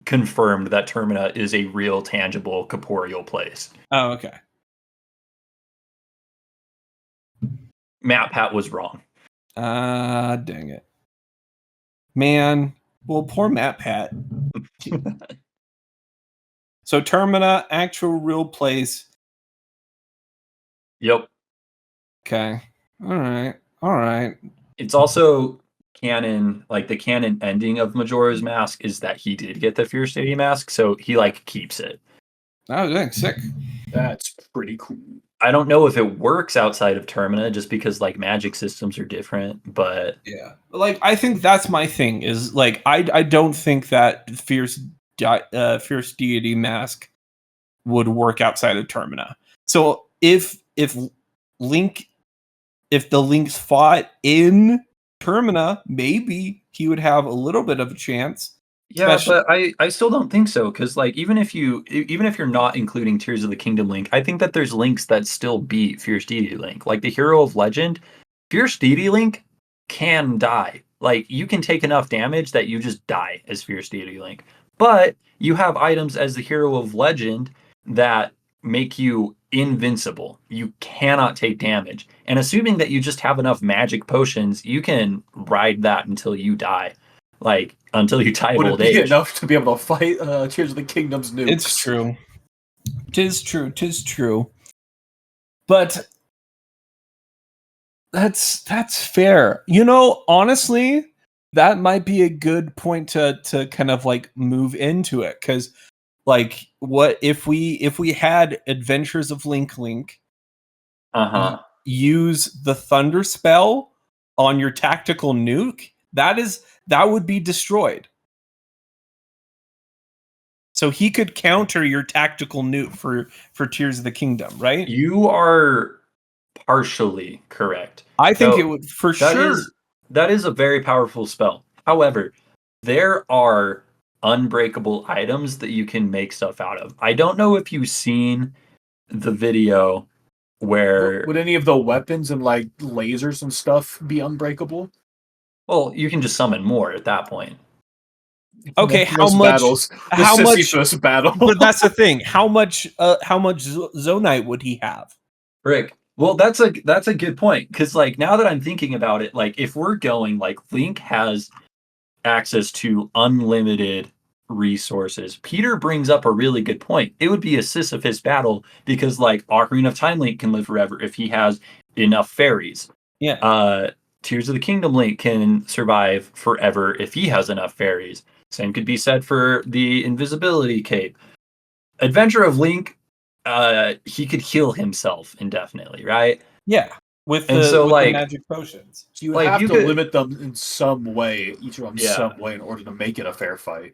confirmed that Termina is a real, tangible, corporeal place. oh, okay. Matt Pat was wrong. Dang it. Man. Well, poor Matt Pat. So Termina, actual real place. Yep. Okay. All right. It's also canon, like the canon ending of Majora's Mask is that he did get the Fierce Deity Mask, so he like keeps it. Oh, dang, sick. That's pretty cool. I don't know if it works outside of Termina just because like magic systems are different, but Yeah. Like I think that's my thing is like I don't think that Fierce Deity Mask would work outside of Termina. So if the Links fought in Termina, maybe he would have a little bit of a chance. yeah, Especially- but I still don't think so because like even if you're not including Tears of the Kingdom Link, I think that there's links that still beat Fierce Deity Link. Like the Hero of Legend, Fierce Deity Link can die. Like you can take enough damage that you just die as Fierce Deity Link. But you have items as the Hero of Legend that make you invincible. You cannot take damage. And assuming that you just have enough magic potions, you can ride that until you die. Like until you die of Would it old be age. enough to be able to fight Tears of the Kingdom's nukes? It's true. Tis true. But that's fair. You know, honestly, that might be a good point to kind of like move into it cuz like what if we had Adventures of Link Uh-huh. use the thunder spell on your tactical nuke, that would be destroyed. So he could counter your tactical nuke for Tears of the Kingdom, right? You are partially correct. I think So it would for that sure. that is a very powerful spell. However, there are unbreakable items that you can make stuff out of. I don't know if you've seen the video where Would any of the weapons and like lasers and stuff be unbreakable? well, you can just summon more at that point. Okay, Most how much? battles, the How much? Sisyphus battle. But that's the thing. How much Zonite would he have? Rick, well, that's a good point because like now that I'm thinking about it, like if we're going like Link has access to unlimited resources. Peter brings up a really good point. It would be a Sisyphus battle because like Ocarina of Time Link can live forever if he has enough fairies. Yeah. Tears of the Kingdom Link can survive forever if he has enough fairies. Same could be said for the invisibility cape. Adventure of Link, he could heal himself indefinitely, right? Yeah. With And the so with the like magic potions. So you would like have you to could limit them in some way, each of them Yeah. some way, in order to make it a fair fight.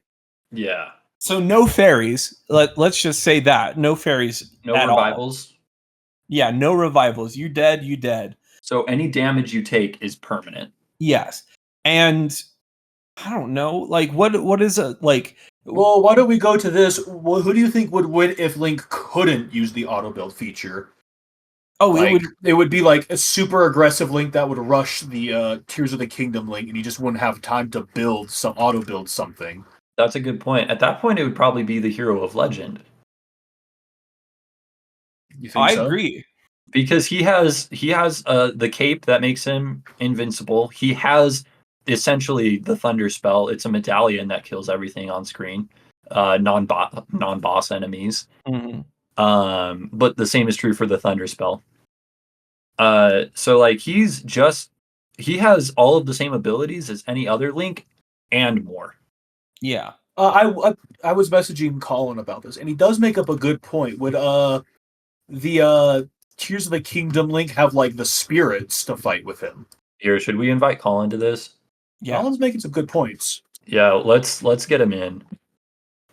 yeah. So no fairies. Let's just say that. No fairies No at all. revivals. Yeah, no revivals. You dead, you dead. So any damage you take is permanent. Yes. And I don't know, like what is a like Well, why don't we go to this? Well, who do you think would win if Link couldn't use the auto build feature? oh Like, it would be like a super aggressive Link that would rush the Tears of the Kingdom Link, and he just wouldn't have time to auto build something. That's a good point. At that point, it would probably be the hero of legend. You think I so? agree. Because he has the cape that makes him invincible. He has essentially the thunder spell. It's a medallion that kills everything on screen, non boss enemies. Mm-hmm. But the same is true for the thunder spell. So like he has all of the same abilities as any other Link and more. Yeah. I was messaging Colin about this, and he does make up a good point. Would the Tears of the Kingdom Link have like the spirits to fight with him? Here, should we invite Colin to this? Yeah. Colin's making some good points. Yeah, let's get him in.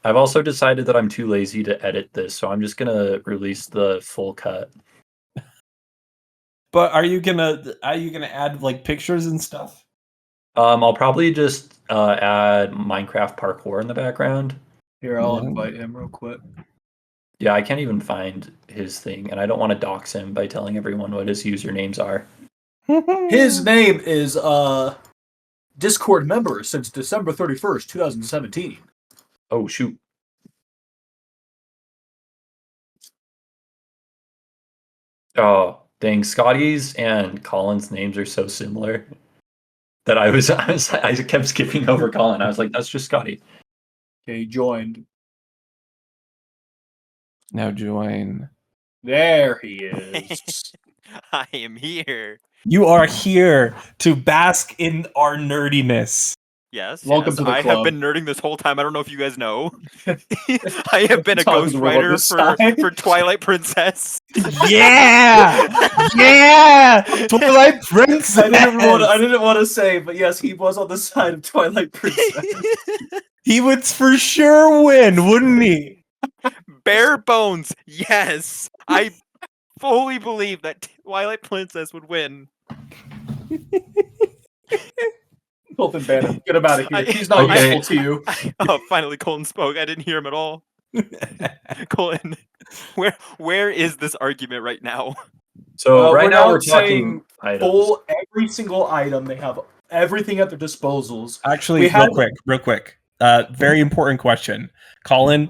I've also decided that I'm too lazy to edit this, so I'm just gonna release the full cut. But are you gonna add like pictures and stuff? I'll probably just add Minecraft parkour in the background. Here, I'll Yeah. invite him real quick. Yeah, I can't even find his thing, and I don't want to dox him by telling everyone what his usernames are. His name is Discord member since December 31st, 2017. Oh shoot. Oh, dang, Scotty's and Colin's names are so similar that I kept skipping over Colin. I was like, that's just Scotty. Okay, he joined. Now join. There he is. I am here. You are here to bask in our nerdiness. Yes. Welcome yes. to the I club. have been nerding this whole time. I don't know if you guys know. I have been a Talking to the robot ghostwriter this side. for Twilight Princess. Yeah, yeah, Twilight Princess. I didn't want to say, but yes, he was on the side of Twilight Princess. He would for sure win, wouldn't he? Bare bones. Yes. I fully believe that Twilight Princess would win. Colton Bannon, get him out of here. I- He's not Okay. useful to you. Oh, finally Colton spoke. I didn't hear him at all. Colton, where is this argument right now? So right now now we're talking saying items. Full every single item. They have everything at their disposals. Actually, We had- real quick. Very important question, Colin.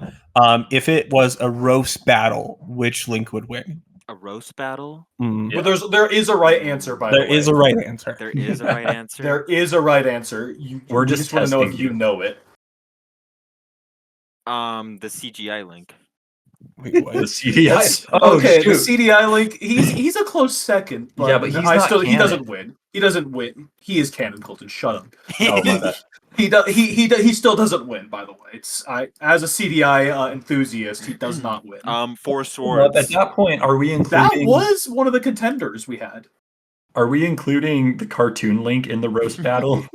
If it was a roast battle, which Link would win? A roast battle? Mm. Yeah. But there is a right answer, by the way. There is a right answer. There is a right answer. There is a right answer. We're we just want to know if testing you you. know it. The CGI Link. Wait, what? The CDI. That's- Oh, okay, shoot. the CDI Link. He's a close second. But Yeah, but he's he not he doesn't canon. win. He doesn't win. He is canon, Colton. Shut up. Oh, my bad. He still doesn't win. By the way, as a CDI enthusiast, he does not win. Four Well, swords. at that point, are we That including was one of the contenders we had. Are we including the cartoon Link in the roast battle?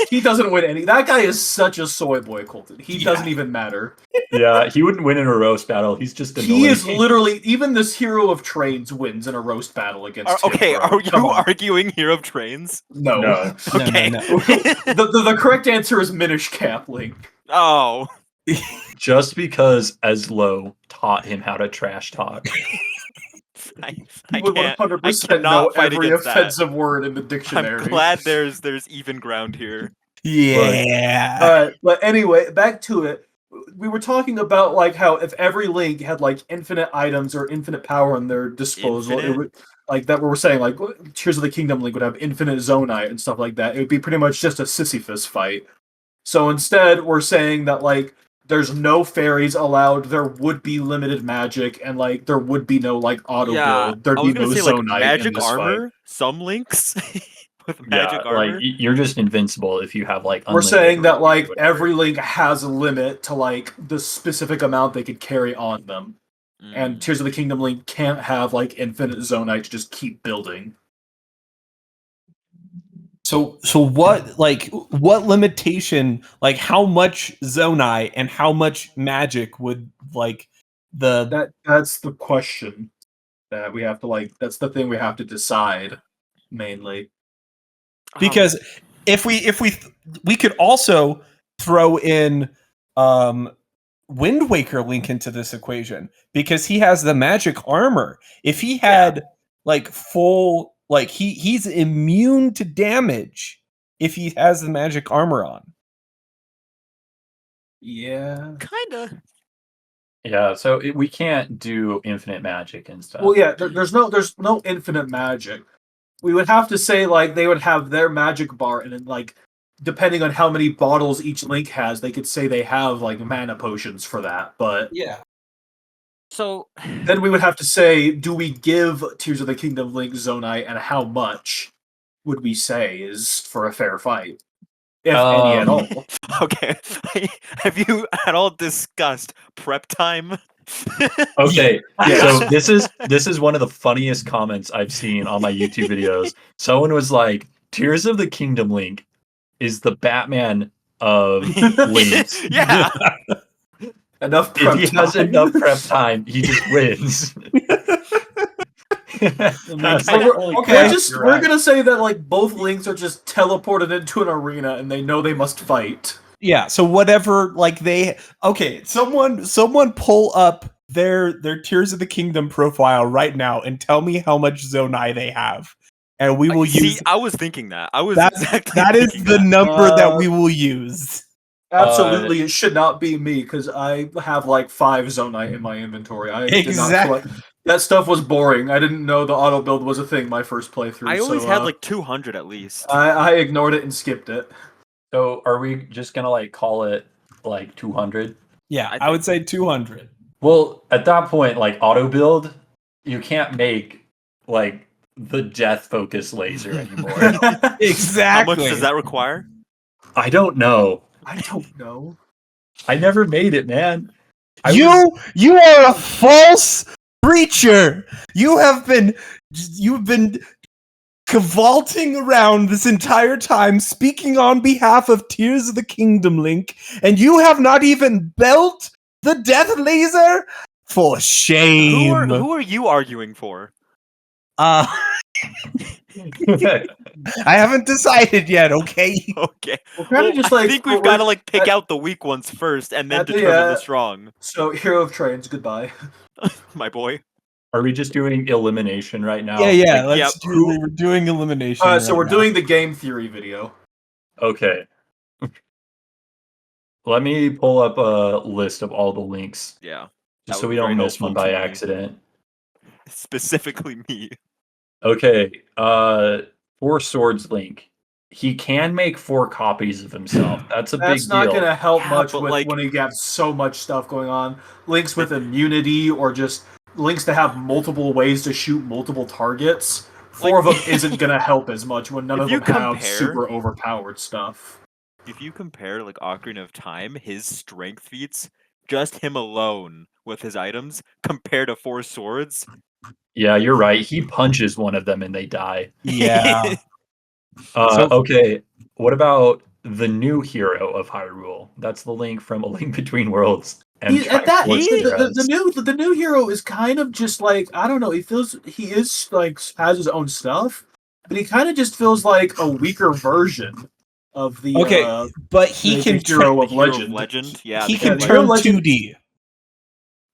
He doesn't win any. That guy is such a soy boy, Colton. He Yeah. doesn't even matter. Yeah, he wouldn't win in a roast battle. He's just annoying. He is literally even this hero of trains wins in a roast battle against. him, Okay, bro. are Come you on. arguing Hero of Trains? No. No. Okay. No. The correct answer is Minish Cap Link. Oh. Just because Eslo taught him how to trash talk. I He would can't. 100% cannot know fight every against that. offensive word in the dictionary. I'm glad there's even ground here. Yeah. Alright, but anyway, back to it. We were talking about like how if every Link had like infinite items or infinite power on their disposal, Infinite? it would like that. We were saying like Tears of the Kingdom Link would have infinite Zonite and stuff like that. It would be pretty much just a Sisyphus fight. So instead, we're saying that like there's no fairies allowed. There would be limited magic, and like there would be no like auto Yeah, build. There'd I be was gonna no say like zonite in magic this fight. armor. Some links with Yeah, magic like armor. you're just invincible if you have like We're unlimited saying that range or like whatever. every link has a limit to like the specific amount they could carry on them. And Mm. Tears of the Kingdom link can't have like infinite zonite to just keep building. So what limitation, like how much zonai and how much magic would like That's the question that we have to like. That's the thing we have to decide mainly. because if we could also throw in Wind Waker Link into this equation because he has the magic armor. If he had like full like he's immune to damage if he has the magic armor on. Yeah. Kinda. Yeah, so we can't do infinite magic and stuff. Well, yeah. There's no infinite magic. We would have to say like they would have their magic bar, and then like depending on how many bottles each link has, they could say they have like mana potions for that. But Yeah. So then we would have to say, do we give Tears of the Kingdom link zonite, and how much would we say is for a fair fight, if any at all? okay, have you at all discussed prep time? Okay, Yes. so this is one of the funniest comments I've seen on my YouTube videos. Someone was like, "Tears of the Kingdom Link is the Batman of links. Yeah. Enough If prep he has time. enough prep time, he just wins." We're gonna say that like both links are just teleported into an arena and they know they must fight. Yeah, so whatever like someone pull up their Tears of the Kingdom profile right now and tell me how much zonai they have. And we will use I was thinking that. I was that is thinking the that. number that we will use. Absolutely, it should not be me because I have like 5 zonite in my inventory. I did not collect. That stuff was boring. I didn't know the auto build was a thing my first playthrough. I always had like 200 at least. I ignored it and skipped it. So are we just gonna like call it like 200? Yeah, I would say 200. Well, at that point, like auto build, you can't make like the death focus laser anymore. Exactly. How much does that require? I don't know. I don't know. I never made it, man. You are a false preacher. You've been cavalting around this entire time speaking on behalf of Tears of the Kingdom Link, and you have not even built the death laser? For shame. Who are you arguing for? I haven't decided yet, okay? Okay. Well, just like I think we've got to like pick out the weak ones first and then determine the strong. So, Hero of Trains, goodbye. My boy. Are we just doing elimination right now? Yeah. We're doing elimination. So we're doing the game theory video. Okay. Let me pull up a list of all the links. Yeah. Just so we don't miss one by accident. Specifically me. Okay. 4 Swords Link. He can make 4 copies of himself. That's a big deal. That's not going to help much but when he got so much stuff going on. Links with immunity or just links to have multiple ways to shoot multiple targets. 4 of them isn't going to help as much when none of them have super overpowered stuff. If you compare like Ocarina of Time, his strength feats, just him alone with his items, compared to 4 swords. Yeah, you're right. He punches one of them and they die. Yeah. Okay, what about the new hero of Hyrule? That's the Link from A Link Between Worlds. And the new hero is kind of just like, I don't know, he is like has his own stuff, but he kind of just feels like a weaker version of the but he can hero of legend. Yeah, he can turn 2D.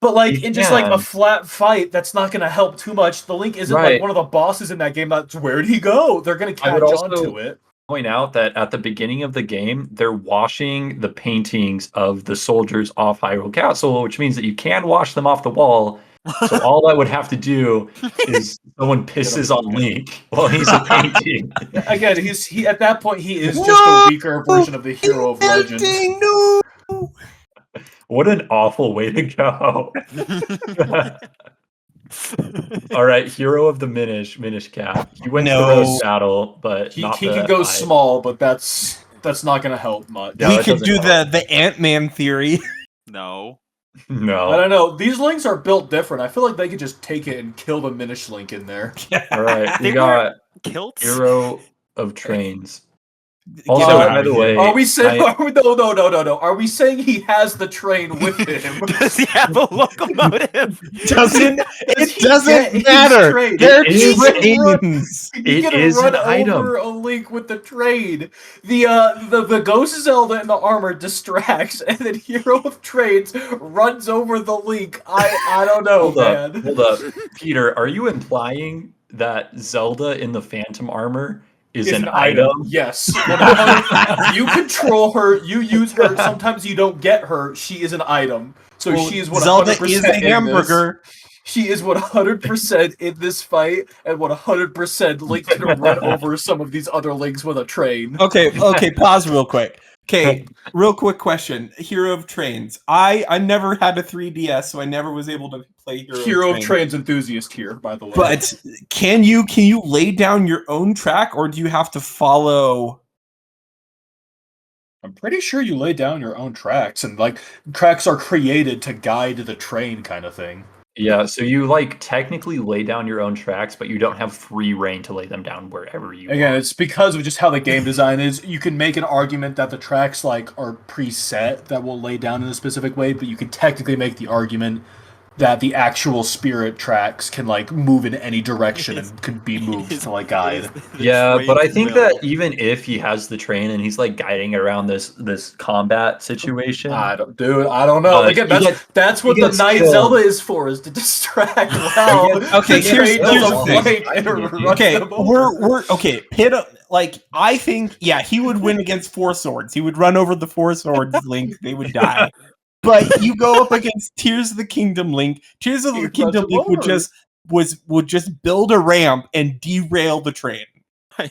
But like in just like a flat fight, that's not going to help too much. The Link isn't like one of the bosses in that game. That's where'd he go? They're going to catch on to it. Point out that at the beginning of the game, they're washing the paintings of the soldiers off Hyrule Castle, which means that you can wash them off the wall, So all I would have to do is someone pisses on Link while he's a painting. Again, he at that point he is just a weaker version of the hero of legend. Melting, no. What an awful way to go. All right, hero of the Minish Cap. He wins the road battle, but He not can the go eye. small, but that's not gonna help much. Yeah, We that could doesn't do help. the Ant-Man theory. No. I No. don't know. These links are built different. I feel like they could just take it and kill the Minish link in there. All right, we They got Kilts? hero of trains. Get Also, him by outta the here. way, Are we saying? I- No. Are we saying he has the train with him? Does he have a locomotive? Doesn't Does it he doesn't get his matter? train? They're It is trains. He It can is run an item. over a link with the train. The Ghost Zelda in the armor distracts, and then Hero of Trades runs over the link. I don't know, man. Hold up. Peter, are you implying that Zelda in the Phantom armor is an item? Yes. 100%. You control her. You use her. Sometimes you don't get her. She is an item. So Well, she is 100% Zelda is a in hamburger. This. She is 100% in this fight, and 100% Link can run over some of these other links with a train. Okay, pause real quick. Okay, real quick question. Hero of Trains. I never had a 3DS, so I never was able to play Hero of Trains enthusiast here, by the way. But can you lay down your own track, or do you have to follow? I'm pretty sure you lay down your own tracks, and like tracks are created to guide the train, kind of thing. Yeah, so you like technically lay down your own tracks, but you don't have free reign to lay them down wherever you Again, want. it's because of just how the game design is. You can make an argument that the tracks like are preset that will lay down in a specific way, but you can technically make the argument that the actual spirit tracks can like move in any direction and could be moved to like guide. Yeah, but I think will. that even if he has the train and he's like guiding around this combat situation, I don't know. Again, that's what the Knight Zelda is for, is to distract Wow. Okay, here's the thing. Okay, them over. we're okay. Pit like I think he would win against Four Swords. He would run over the Four Swords Link. They would die. But you go up against Tears of the Kingdom Link. Tears of the Kingdom Link would just build a ramp and derail the train.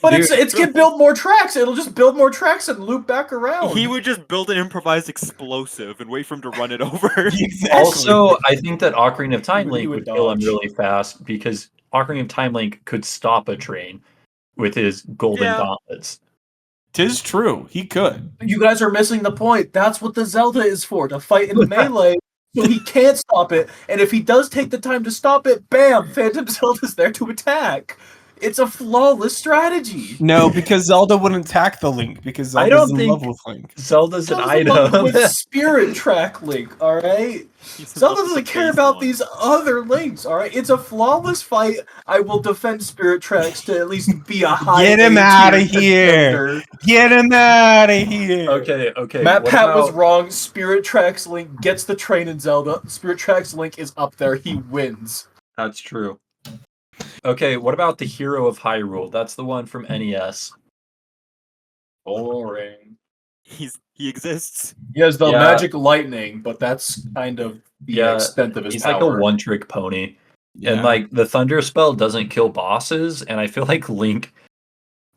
But it's gonna build more tracks. It'll just build more tracks and loop back around. He would just build an improvised explosive and wait for him to run it over. Exactly. Also, I think that Ocarina of Time He Link would would kill him dodge. really fast because Ocarina of Time Link could stop a train with his golden gauntlets. 'Tis true. He could. You guys are missing the point. That's what the Zelda is for, to fight in melee, so he can't stop it. And if he does take the time to stop it, bam, Phantom Zelda's there to attack. It's a flawless strategy. No, because Zelda wouldn't attack the Link because I Zelda's don't in love think- with Link. Zelda's an Zelda's in love item. with Spirit Track Link, alright? Zelda doesn't care about these other links, alright? It's a flawless fight. I will defend Spirit Tracks to at least be a high Get him A outta tier here. contender. Get him out of here. Okay. Matt what Pat was about- wrong. Spirit Tracks Link gets the train in Zelda. Spirit Tracks Link is up there. He wins. That's true. Okay, what about the Hero of Hyrule? That's the one from NES. Boring. He exists. He has the Yeah. magic lightning, but that's kind of the Yeah, extent of his He's power. like a one-trick pony. Yeah. And like the Thunder spell doesn't kill bosses, and I feel like Link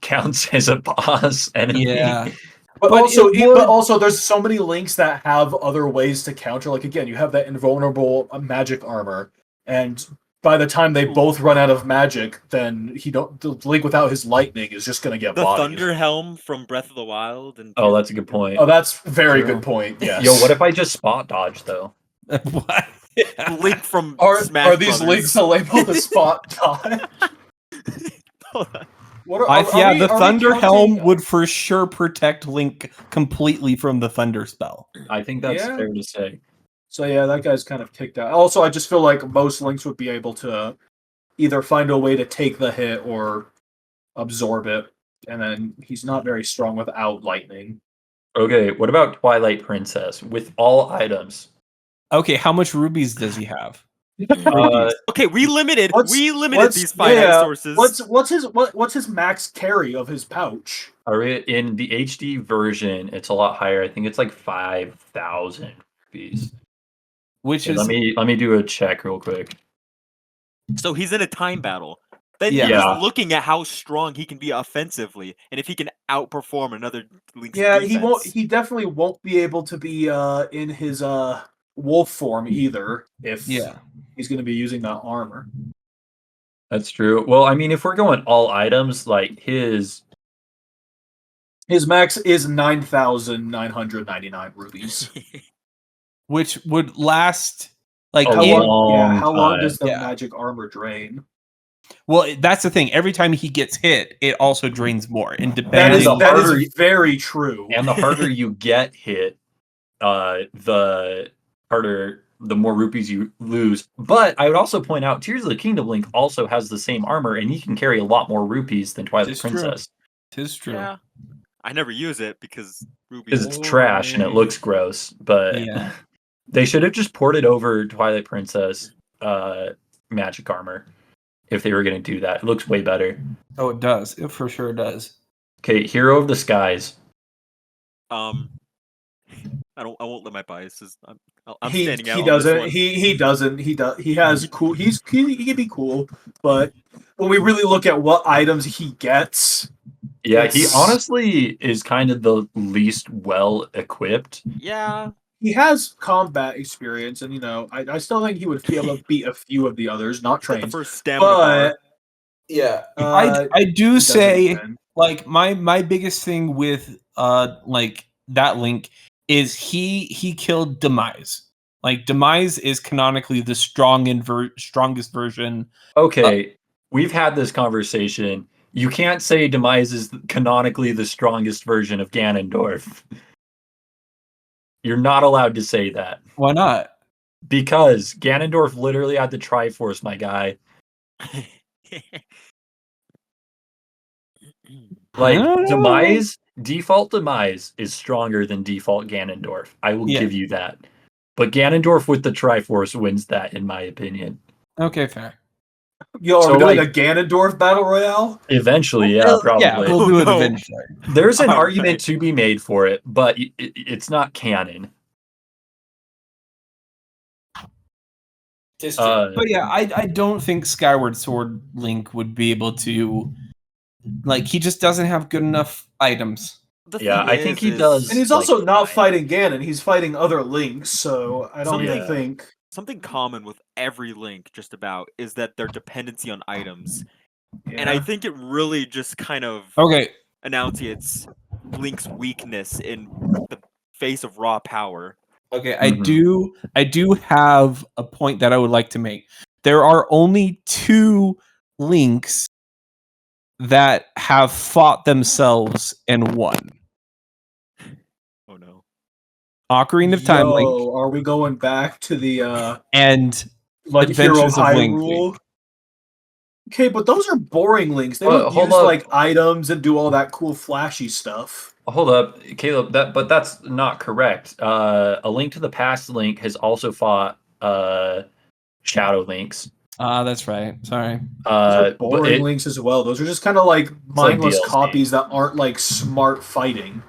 counts as a boss enemy. Yeah. But But also, it would- but also, there's so many links that have other ways to counter. Like again, you have that invulnerable magic armor, and by the time they both run out of magic, then the Link without his lightning is just gonna get The bodied. Thunder Helm from Breath of the Wild. And Oh, that's a good point. Oh, that's a very True. good point. Yes. Yo, what if I just spot dodge though? What? Link from are Smash these Brothers. links labeled the spot dodge? Hold on. What are we- The are we Thunder Helm counting- would for sure protect Link completely from the Thunder spell. I think that's Yeah. fair to say. So yeah, that guy's kind of kicked out. Also, I just feel like most links would be able to either find a way to take the hit or absorb it, and then he's not very strong without lightning. Okay, what about Twilight Princess with all items? Okay, how much rubies does he have? Okay, we limited these finite yeah, sources. What's his max carry of his pouch? In the HD version, it's a lot higher. I think it's like 5,000 rupees. Which Okay, is let me do a check real quick. So he's in a time battle. Then Yeah. he's looking at how strong he can be offensively, and if he can outperform another Link's Yeah, defense. He definitely won't be able to be in his wolf form either if Yeah. he's going to be using that armor. That's true. Well, I mean, if we're going all items, like his max is 9,999 rubies. Which would last like a How long? Yeah, long how long time. does the Yeah. magic armor drain? well, that's the thing. Every time he gets hit, it also drains more. And That depending is the harder very true. And the harder you get hit, the more rupees you lose. But I would also point out, Tears of the Kingdom Link also has the same armor, and he can carry a lot more rupees than Twilight Tis true. Princess. Tis true. Yeah. I never use it because rubies. Because it's trash and it looks gross. But Yeah. they should have just ported over Twilight Princess magic armor if they were going to do that. It looks way better. Oh, it does. It for sure does. Okay, Hero of the Skies. I won't let my biases. I'm he standing out. he on this doesn't one. he doesn't he has cool he can be cool, but when we really look at what items he gets, Yeah, he it's- honestly is kind of the least well equipped. Yeah. he has combat experience, and I still think he would be able to beat a few of the others, not He's got the trained. first stamina bar. But Yeah. uh, I do he doesn't say win. like my biggest thing with like that Link is he killed Demise. Like Demise is canonically the strongest version. Okay, we've had this conversation. You can't say Demise is canonically the strongest version of Ganondorf. You're not allowed to say that. Why not? Because Ganondorf literally had the Triforce, my guy. Like, default Demise is stronger than default Ganondorf. I will Yeah. give you that. But Ganondorf with the Triforce wins that, in my opinion. Okay, fair. Yo, are So, we doing like- a Ganondorf battle royale? Eventually, yeah, Well, probably. Yeah, we'll do it no. eventually. There's an All argument right. to be made for it, but it's not canon. But yeah, I don't think Skyward Sword Link would be able to, like, he just doesn't have good enough items. The Yeah, thing I think he is- does. And he's like, also not fine. fighting Ganon; he's fighting other Links. So I don't even Yeah. think. Something common with every Link, just about, is that their dependency on items, Yeah. and I think it really just kind of Okay, enunciates Link's weakness in the face of raw power. okay, Mhm. I do have a point that I would like to make. There are only 2 Links that have fought themselves and won. Oh no. Ocarina of Time Link Are we going back to the and like Hero of Adventures of Link Hyrule? Okay, but those are boring links. They Well, don't hold use up. like items and do all that cool flashy stuff. Hold up, Caleb. But that's not correct. A Link to the Past Link has also fought Shadow Links. that's right. Sorry. Those are But boring links as well. Those are just kind of like like mindless DLC. copies that aren't like smart fighting.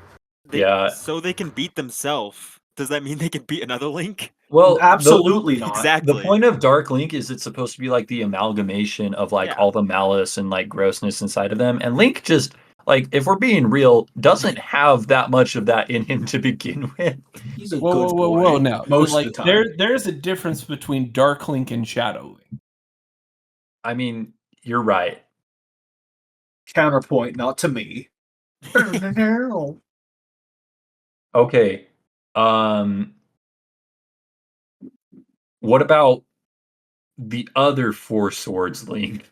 Yeah. So they can beat themselves. Does that mean they can beat another Link? Well, Absolutely not. Exactly. The point of Dark Link is it's supposed to be like the amalgamation of like Yeah. all the malice and like grossness inside of them. And Link just like, if we're being real, doesn't have that much of that in him to begin with. He's a Whoa, good whoa, boy. whoa! Now, most like, of the time. there's a difference between Dark Link and Shadow Link. I mean, you're right. Counterpoint, not to me. Okay. What about the other Four Swords Link?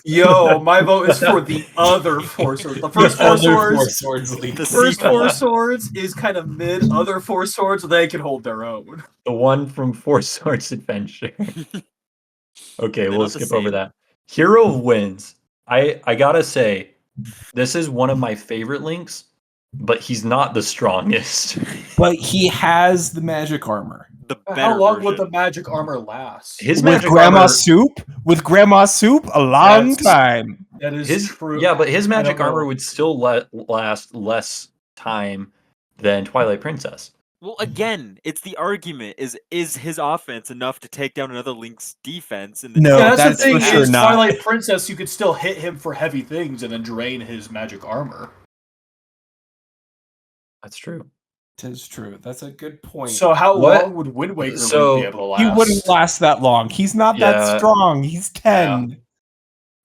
Yo, my vote is for the other Four Swords. The first Four Swords. Link. The First sequel. Four Swords is kind of mid. Other Four Swords, they can hold their own. The one from Four Swords Adventure. Okay, They're we'll not the skip over same. that. Hero of Winds. I gotta say, this is one of my favorite links, but he's not the strongest. But he has the magic armor. The better How long version. would the magic armor last? His With magic Grandma armor, Soup? With Grandma Soup? A long That's- time. That is his true. yeah, but his magic know. armor would still last less time than Twilight Princess. Well, again, it's the argument: is his offense enough to take down another Link's defense in the No, Yeah, team that's the that's thing. for sure Is not. Twilight Princess, you could still hit him for heavy things and then drain his magic armor. That's true. It is true. That's a good point. So how What- long would Wind Waker so, Link be able to He last? wouldn't last that long. He's not that Yeah. strong. He's 10.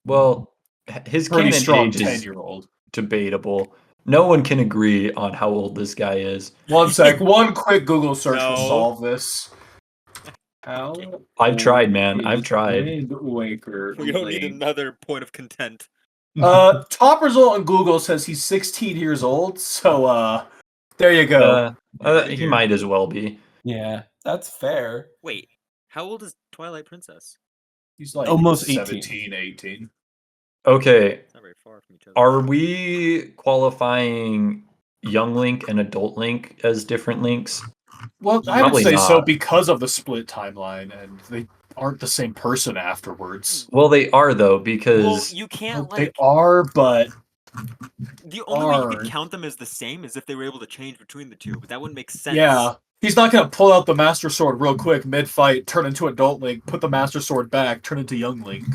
Well, his Pretty canon strong age is 10-year-old. debatable. No one can agree on how old this guy is. One sec. One quick Google search will No. solve this. How I've old tried, man. I've is tried. Wind Waker We don't need Link? another point of content. Top result on Google says he's 16 years old. So there you go. He might as well be. Yeah, that's fair. Wait, how old is Twilight Princess? He's like Almost 18. 17, 18. Okay, It's not very far from each other. are we qualifying young Link and adult Link as different Links? Well, I would Probably say so not. because of the split timeline, and they aren't the same person afterwards. Well, they are though Well, because you can't They like are, but the only way you could aren't. count them as the same is if they were able to change between the two, but that wouldn't make sense. yeah, he's not going to pull out the Master Sword real quick mid-fight, turn into Adult Link, put the Master Sword back, turn into Young Link.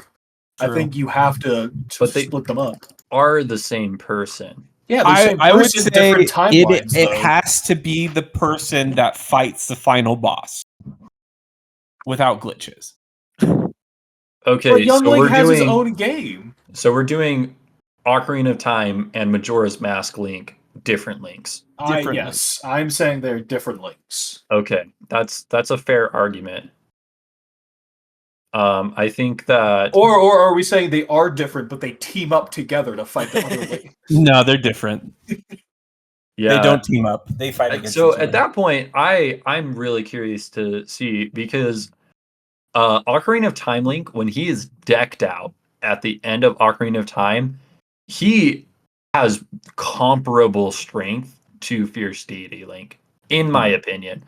I True. think you have to But they- split them up. are the same person. Yeah, they're same I would person, say different timelines. it though. has to be the person that fights the final boss without glitches. Okay, But Young so Link we're has doing his own game. so we're doing Ocarina of Time and Majora's Mask Link, different links. Different Yes, I'm saying they're different links. Okay, that's a fair argument. I think that Or are we saying they are different, but they team up together to fight the other link? No, they're different. yeah. They don't team up. They fight against So each other. at that point, I'm really curious to see because Ocarina of Time Link, when he is decked out at the end of Ocarina of Time, he has comparable strength to Fierce Deity Link, in my opinion.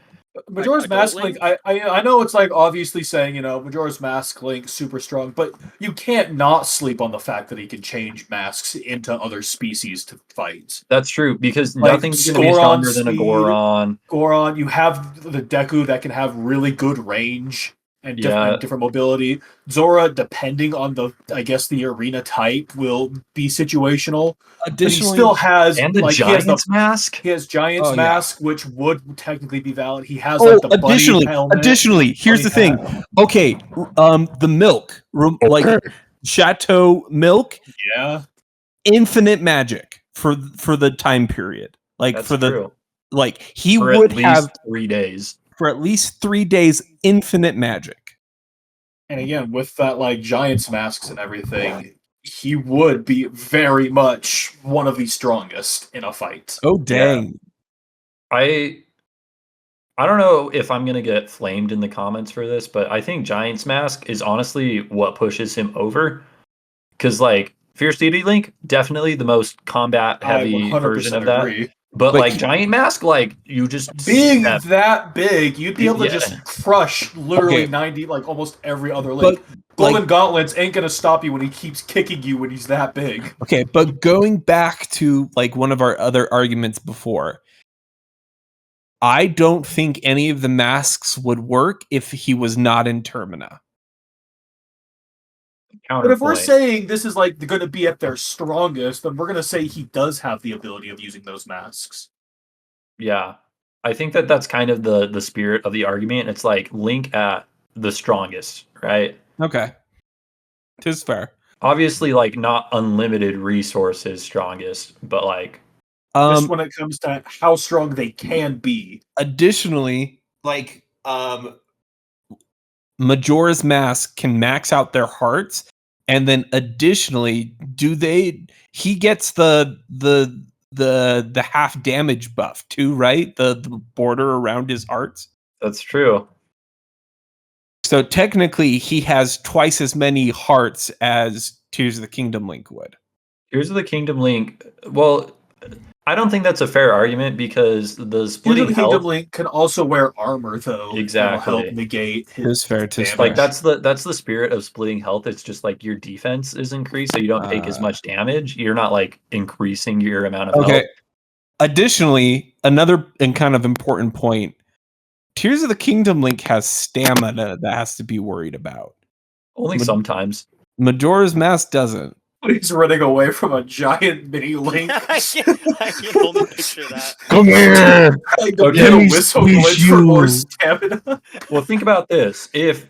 Majora's Adult Mask Link? Link, I know it's like obviously saying, Majora's Mask Link super strong, but you can't not sleep on the fact that he can change masks into other species to fight. That's true because Like, nothing's going to be Scoron stronger than a speed, Goron. Goron, you have the Deku that can have really good range and Yeah. different mobility. Zora, depending on the arena type, will be situational. But he Additionally, still has And the he has Giant's Mask? he has Giant's Oh, yeah. Mask, which would technically be valid. He has like the bunny helmet. additionally, here's the bunny thing. hat. Okay, the milk, like Chateau milk, Yeah. infinite magic for the time period. Like That's for the true. like he For would at least have 3 days. for at least 3 days infinite magic. And again, with that like Giant's masks and everything, he would be very much one of the strongest in a fight. Oh dang. I don't know if I'm gonna get flamed in the comments for this, but I think Giant's Mask is honestly what pushes him over. Because like Fierce Deity Link, definitely the most combat heavy I 100% version of that. agree. But But like he- Giant Mask, like you just Being step- that big, you'd be able to Yeah. just crush literally Okay. 90, like almost every other link. But Golden like, Gauntlets ain't gonna stop you when he keeps kicking you when he's that big. okay, but going back to like one of our other arguments before, I don't think any of the masks would work if he was not in Termina. But if we're counterpoint. saying this is like going to be at their strongest, then we're going to say he does have the ability of using those masks. Yeah. I think that that's kind of the spirit of the argument. It's like Link at the strongest, right? Okay. Tis fair. Obviously, like not unlimited resources strongest, but like Just when it comes to how strong they can be. Additionally, like Majora's Mask can max out their hearts, and then additionally, he gets the half damage buff too, right? The border around his hearts. that's true. So technically, he has twice as many hearts as Tears of the Kingdom Link would. Here's the Kingdom Link. Well, I don't think that's a fair argument because the Tears splitting of the Kingdom health, Link can also wear armor, though. Exactly. That'll help negate his Tis fair, tis damage. fair. like that's the spirit of splitting health. It's just like your defense is increased, so you don't take as much damage. You're not like increasing your amount of Okay. health. Additionally, another and kind of important point. Tears of the Kingdom Link has stamina that has to be worried about. Only sometimes. Majora's Mask doesn't. He's running away from a giant mini Link. I can only picture that. Come here. Like Okay. the Let me whistle squeeze glitch for more you. stamina. Well, think about this. If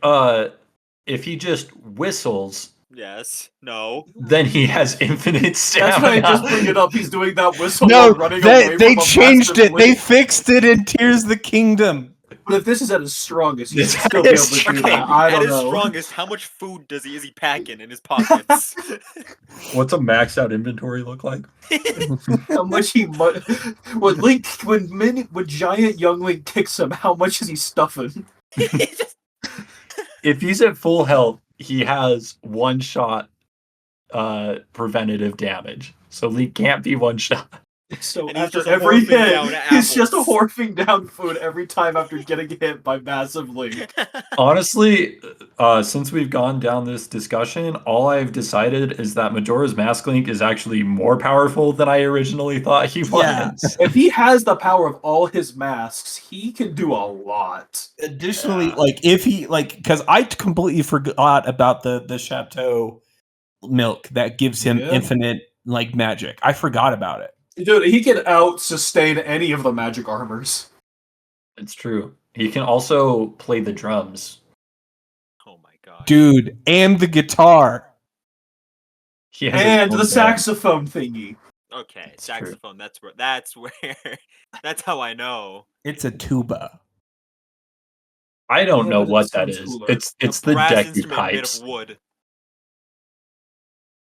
he just whistles, Yes. No. then he has infinite stamina. That's why I just bring it up. He's doing that whistle No, while running away they from a changed massive it. They Link. fixed it in Tears of the Kingdom. But if this is at his strongest, he This should still be able is to do true. that. I At don't his know. strongest, how much food is he packing in his pockets? What's a maxed out inventory look like? How much when giant young Link kicks him, how much is he stuffing? If he's at full health, he has one shot preventative damage. So Link can't be one shot. So And he's after just every horfing hit, down he's just apples. horfing down food every time after getting hit by massive Link. Honestly, since we've gone down this discussion, all I've decided is that Majora's Mask Link is actually more powerful than I originally thought he Yeah. was. If he has the power of all his masks, he can do a lot. Additionally, Yeah. like if he because I completely forgot about the Chateau milk that gives him Yeah. infinite like magic. I forgot about it. Dude, he can out sustain any of the magic armors. It's true. He can also play the drums. Oh my god. Dude, and the guitar. He has his And own the band. saxophone thingy. Okay, It's true. saxophone. That's where. That's how I know. It's a tuba. I don't Yeah, know but it what that sounds is. cooler. It's A the brass Deku instrument made pipes. of wood.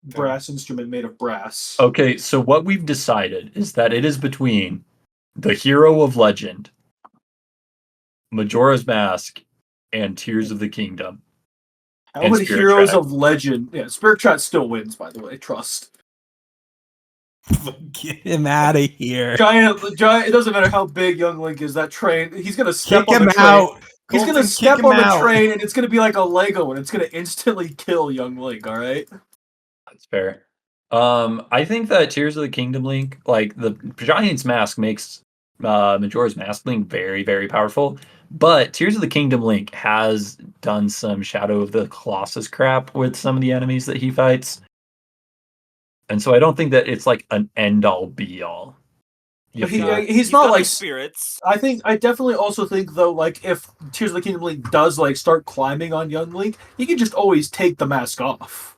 Brass instrument made of brass. Okay, so what we've decided is that it is between the Hero of Legend, Majora's Mask, and Tears of the Kingdom. How and many Spirit heroes Tracks. of legend? Yeah, Spirit Trap still wins, by the way. Trust. Get him out of here. Giant. It doesn't matter how big young Link is. That train, he's gonna step Kick on him the train. out. He's Colton, gonna kick step him on the out. train, and it's gonna be like a Lego, and it's gonna instantly kill young Link. All right. That's fair. I think that Tears of the Kingdom Link, like the Giant's Mask, makes Majora's Mask Link very, very powerful. But Tears of the Kingdom Link has done some Shadow of the Colossus crap with some of the enemies that he fights. And so I don't think that it's like an end all be all. But he's He's not got like the spirits. I definitely also think though, like if Tears of the Kingdom Link does like start climbing on young Link, he can just always take the mask off.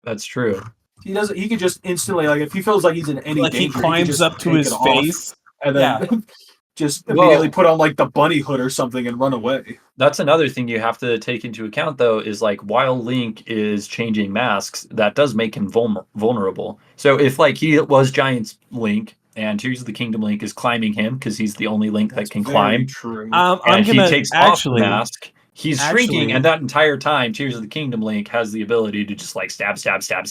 That's true. He doesn't. He could just instantly like if he feels like he's in any Like he danger, climbs just up to take his it off face. and then Yeah. just Well- immediately put on like the bunny hood or something and run away. That's another thing you have to take into account, though, is like while Link is changing masks, that does make him vulnerable. So if like he was Giant's Link and Tears of the Kingdom Link is climbing him because he's the only Link that can Very climb, true. I'm and he gonna takes actually off the mask, he's shrinking, and that entire time, Tears of the Kingdom Link has the ability to just like stab, bullet stab.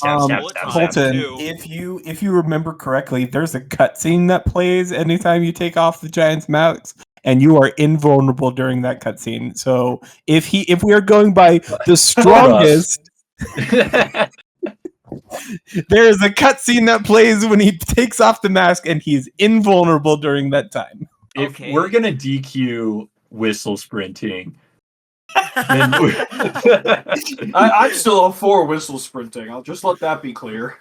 Colton, too. if you remember correctly, there's a cutscene that plays anytime you take off the Giant's mask, and you are invulnerable during that cutscene. So if we are going by the strongest, there is a cutscene that plays when he takes off the mask, and he's invulnerable during that time. If Okay. we're gonna DQ whistle sprinting, then I'm still all for whistle sprinting. I'll just let that be clear.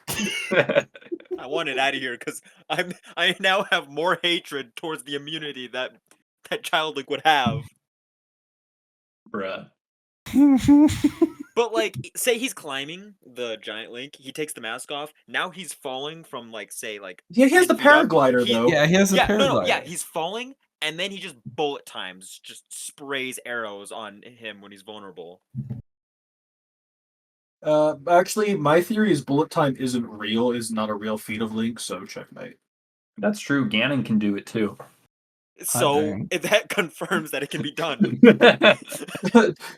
I want it out of here because I now have more hatred towards the immunity that Child Link would have. bruh. But like, say he's climbing the giant Link, he takes the mask off. Now he's falling from like, say like. Yeah, he has the 10 feet up. paraglider though. Yeah, he has a paraglider. Yeah, he's falling, and then he just bullet times, just sprays arrows on him when he's vulnerable. Actually, my theory is bullet time isn't real. Is not a real feat of Link. So checkmate. That's true. Ganon can do it too. So dang. that confirms that it can be done.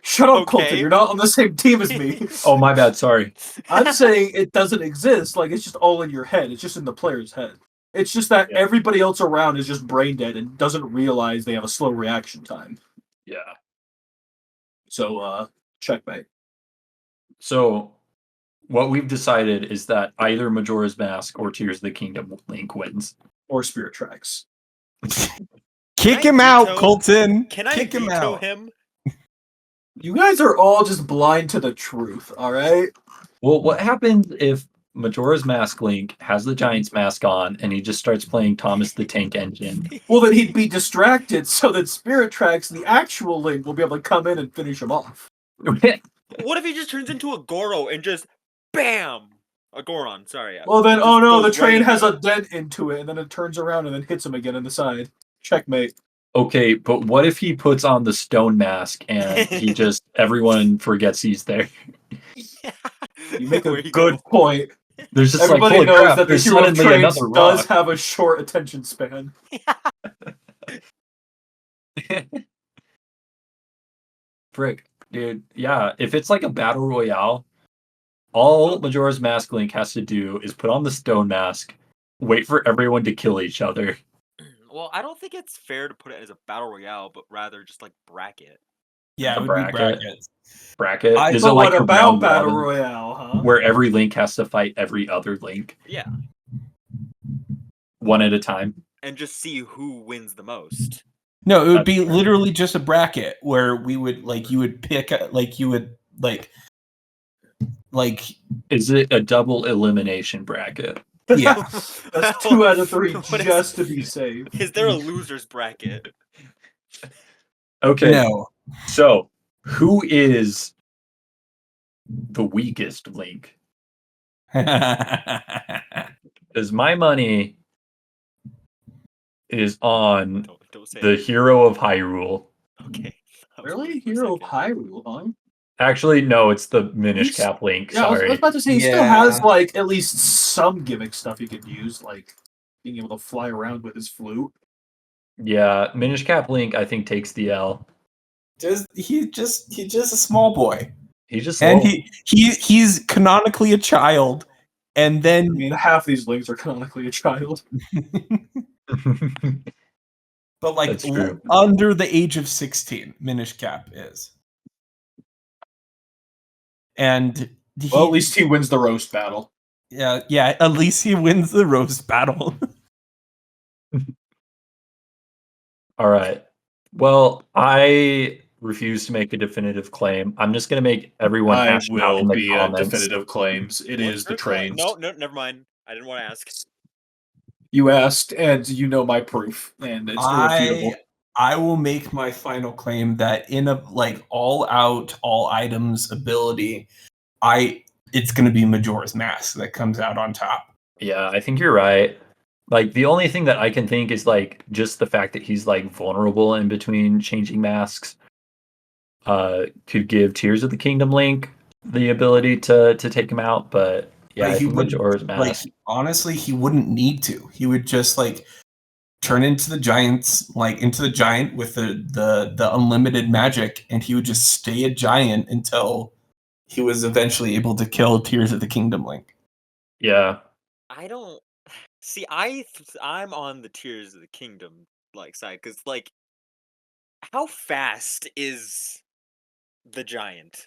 Shut up, Okay. Colton. You're not on the same team as me. Oh, my bad. Sorry. I'm saying it doesn't exist. Like it's just all in your head. It's just in the player's head. It's just that Yeah. everybody else around is just brain dead and doesn't realize they have a slow reaction time. Yeah. So, checkmate. So, what we've decided is that either Majora's Mask or Tears of the Kingdom Link wins. Or Spirit Tracks. Kick I him out, veto- Colton. Can I Kick him veto out. him? You guys are all just blind to the truth, all right? Well, what happens if Majora's Mask Link has the Giant's mask on and he just starts playing Thomas the Tank Engine? Well, then he'd be distracted so that Spirit Tracks, the actual Link, will be able to come in and finish him off. What if he just turns into a Goro and just BAM! A Goron, sorry. Well, then, It just oh no, goes the train right has into a dent into it, and then it turns around and then hits him again in the side. Checkmate. Okay, but what if he puts on the stone mask and he just everyone forgets he's there? it. You make a Where you good go. point. There's just Everybody like, holy knows crap, that the there's hero of suddenly trains another does rock. have a short attention span. Frick, dude. Yeah, if it's like a battle royale, all Majora's Mask Link has to do is put on the stone mask, wait for everyone to kill each other. Well, I don't think it's fair to put it as a battle royale, but rather just like bracket. Yeah, A it would be bracket. brackets. Bracket? I- Is it But like what a about round Battle robin Royale, huh? where every Link has to fight every other Link Yeah, one at a time? and just see who wins the most. No, it would That's be fair. literally just a bracket where we would like you would pick like you would like Is it a double elimination bracket? yeah. That's 2 out of 3 What is- just to be safe. Is there a losers bracket? Okay, No. so who is the weakest Link? Because my money is on Don't say the it. hero of Hyrule. Okay. I was Really? waiting for a Hero of second. Hyrule, huh? Actually, no, it's the Minish He's- Cap Link. Yeah, I was Sorry. about to say, he still Yeah. has, like, at least some gimmick stuff he could use, like being able to fly around with his flute. Yeah, Minish Cap Link, I think, takes the L. He's just a small boy. He's just And slow. he's canonically a child. And then I mean, half these links are canonically a child. but like That's true. under the age of 16, Minish Cap is. And Well, at least he wins the roast battle. yeah, at least he wins the roast battle. All right. Well, I refuse to make a definitive claim. I'm just going to make everyone I hash it out in will the be comments. definitive claims. It What's is the your cla- trains. No, never mind. I didn't want to ask. You asked, and you know my proof, and it's irrefutable. I will make my final claim that in a like all out all items ability, it's going to be Majora's Mask that comes out on top. Yeah, I think you're right. Like, the only thing that I can think is, like, just the fact that he's, like, vulnerable in between changing masks could give Tears of the Kingdom Link the ability to take him out, but yeah, But I he think wouldn't- Majora's Like Mask. honestly, he wouldn't need to. He would just like turn into the giants, like into the giant with the unlimited magic, and he would just stay a giant until he was eventually able to kill Tears of the Kingdom Link. Yeah. I don't see. I'm on the Tears of the Kingdom like side because like, how fast is the giant?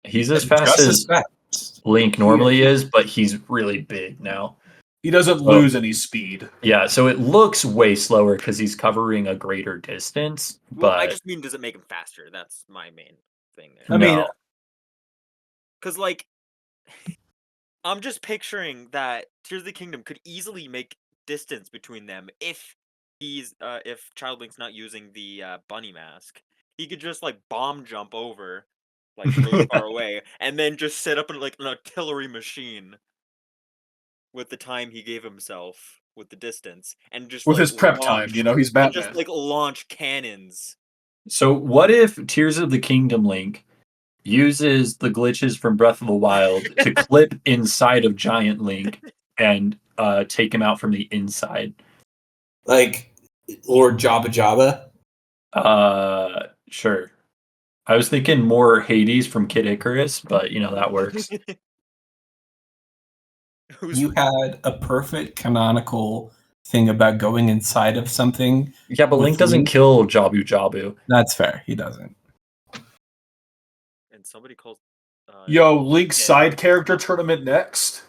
He's as fast Just as fast. Link normally is, but he's really big now. He doesn't lose any speed. Yeah, so it looks way slower because he's covering a greater distance, Well, I but just mean, does it make him faster? That's my main thing there. I mean, no. Because like, I'm just picturing that Tears of the Kingdom could easily make distance between them if if Child Link's not using the bunny mask. He could just like bomb jump over, like really far away, and then just set up like an artillery machine with the time he gave himself with the distance, and just with like, his prep launch, time, you know, he's and Batman. just like launch cannons. So what if Tears of the Kingdom Link uses the glitches from Breath of the Wild to clip inside of Giant Link and take him out from the inside? Like Lord Jabba Jabba. Sure. I was thinking more Hades from Kid Icarus, but you know that works. You had a perfect canonical thing about going inside of something. Yeah, but With Link doesn't Link? kill Jabu Jabu. That's fair. He doesn't. And somebody calls. Yo, Link's Yeah. side character tournament next.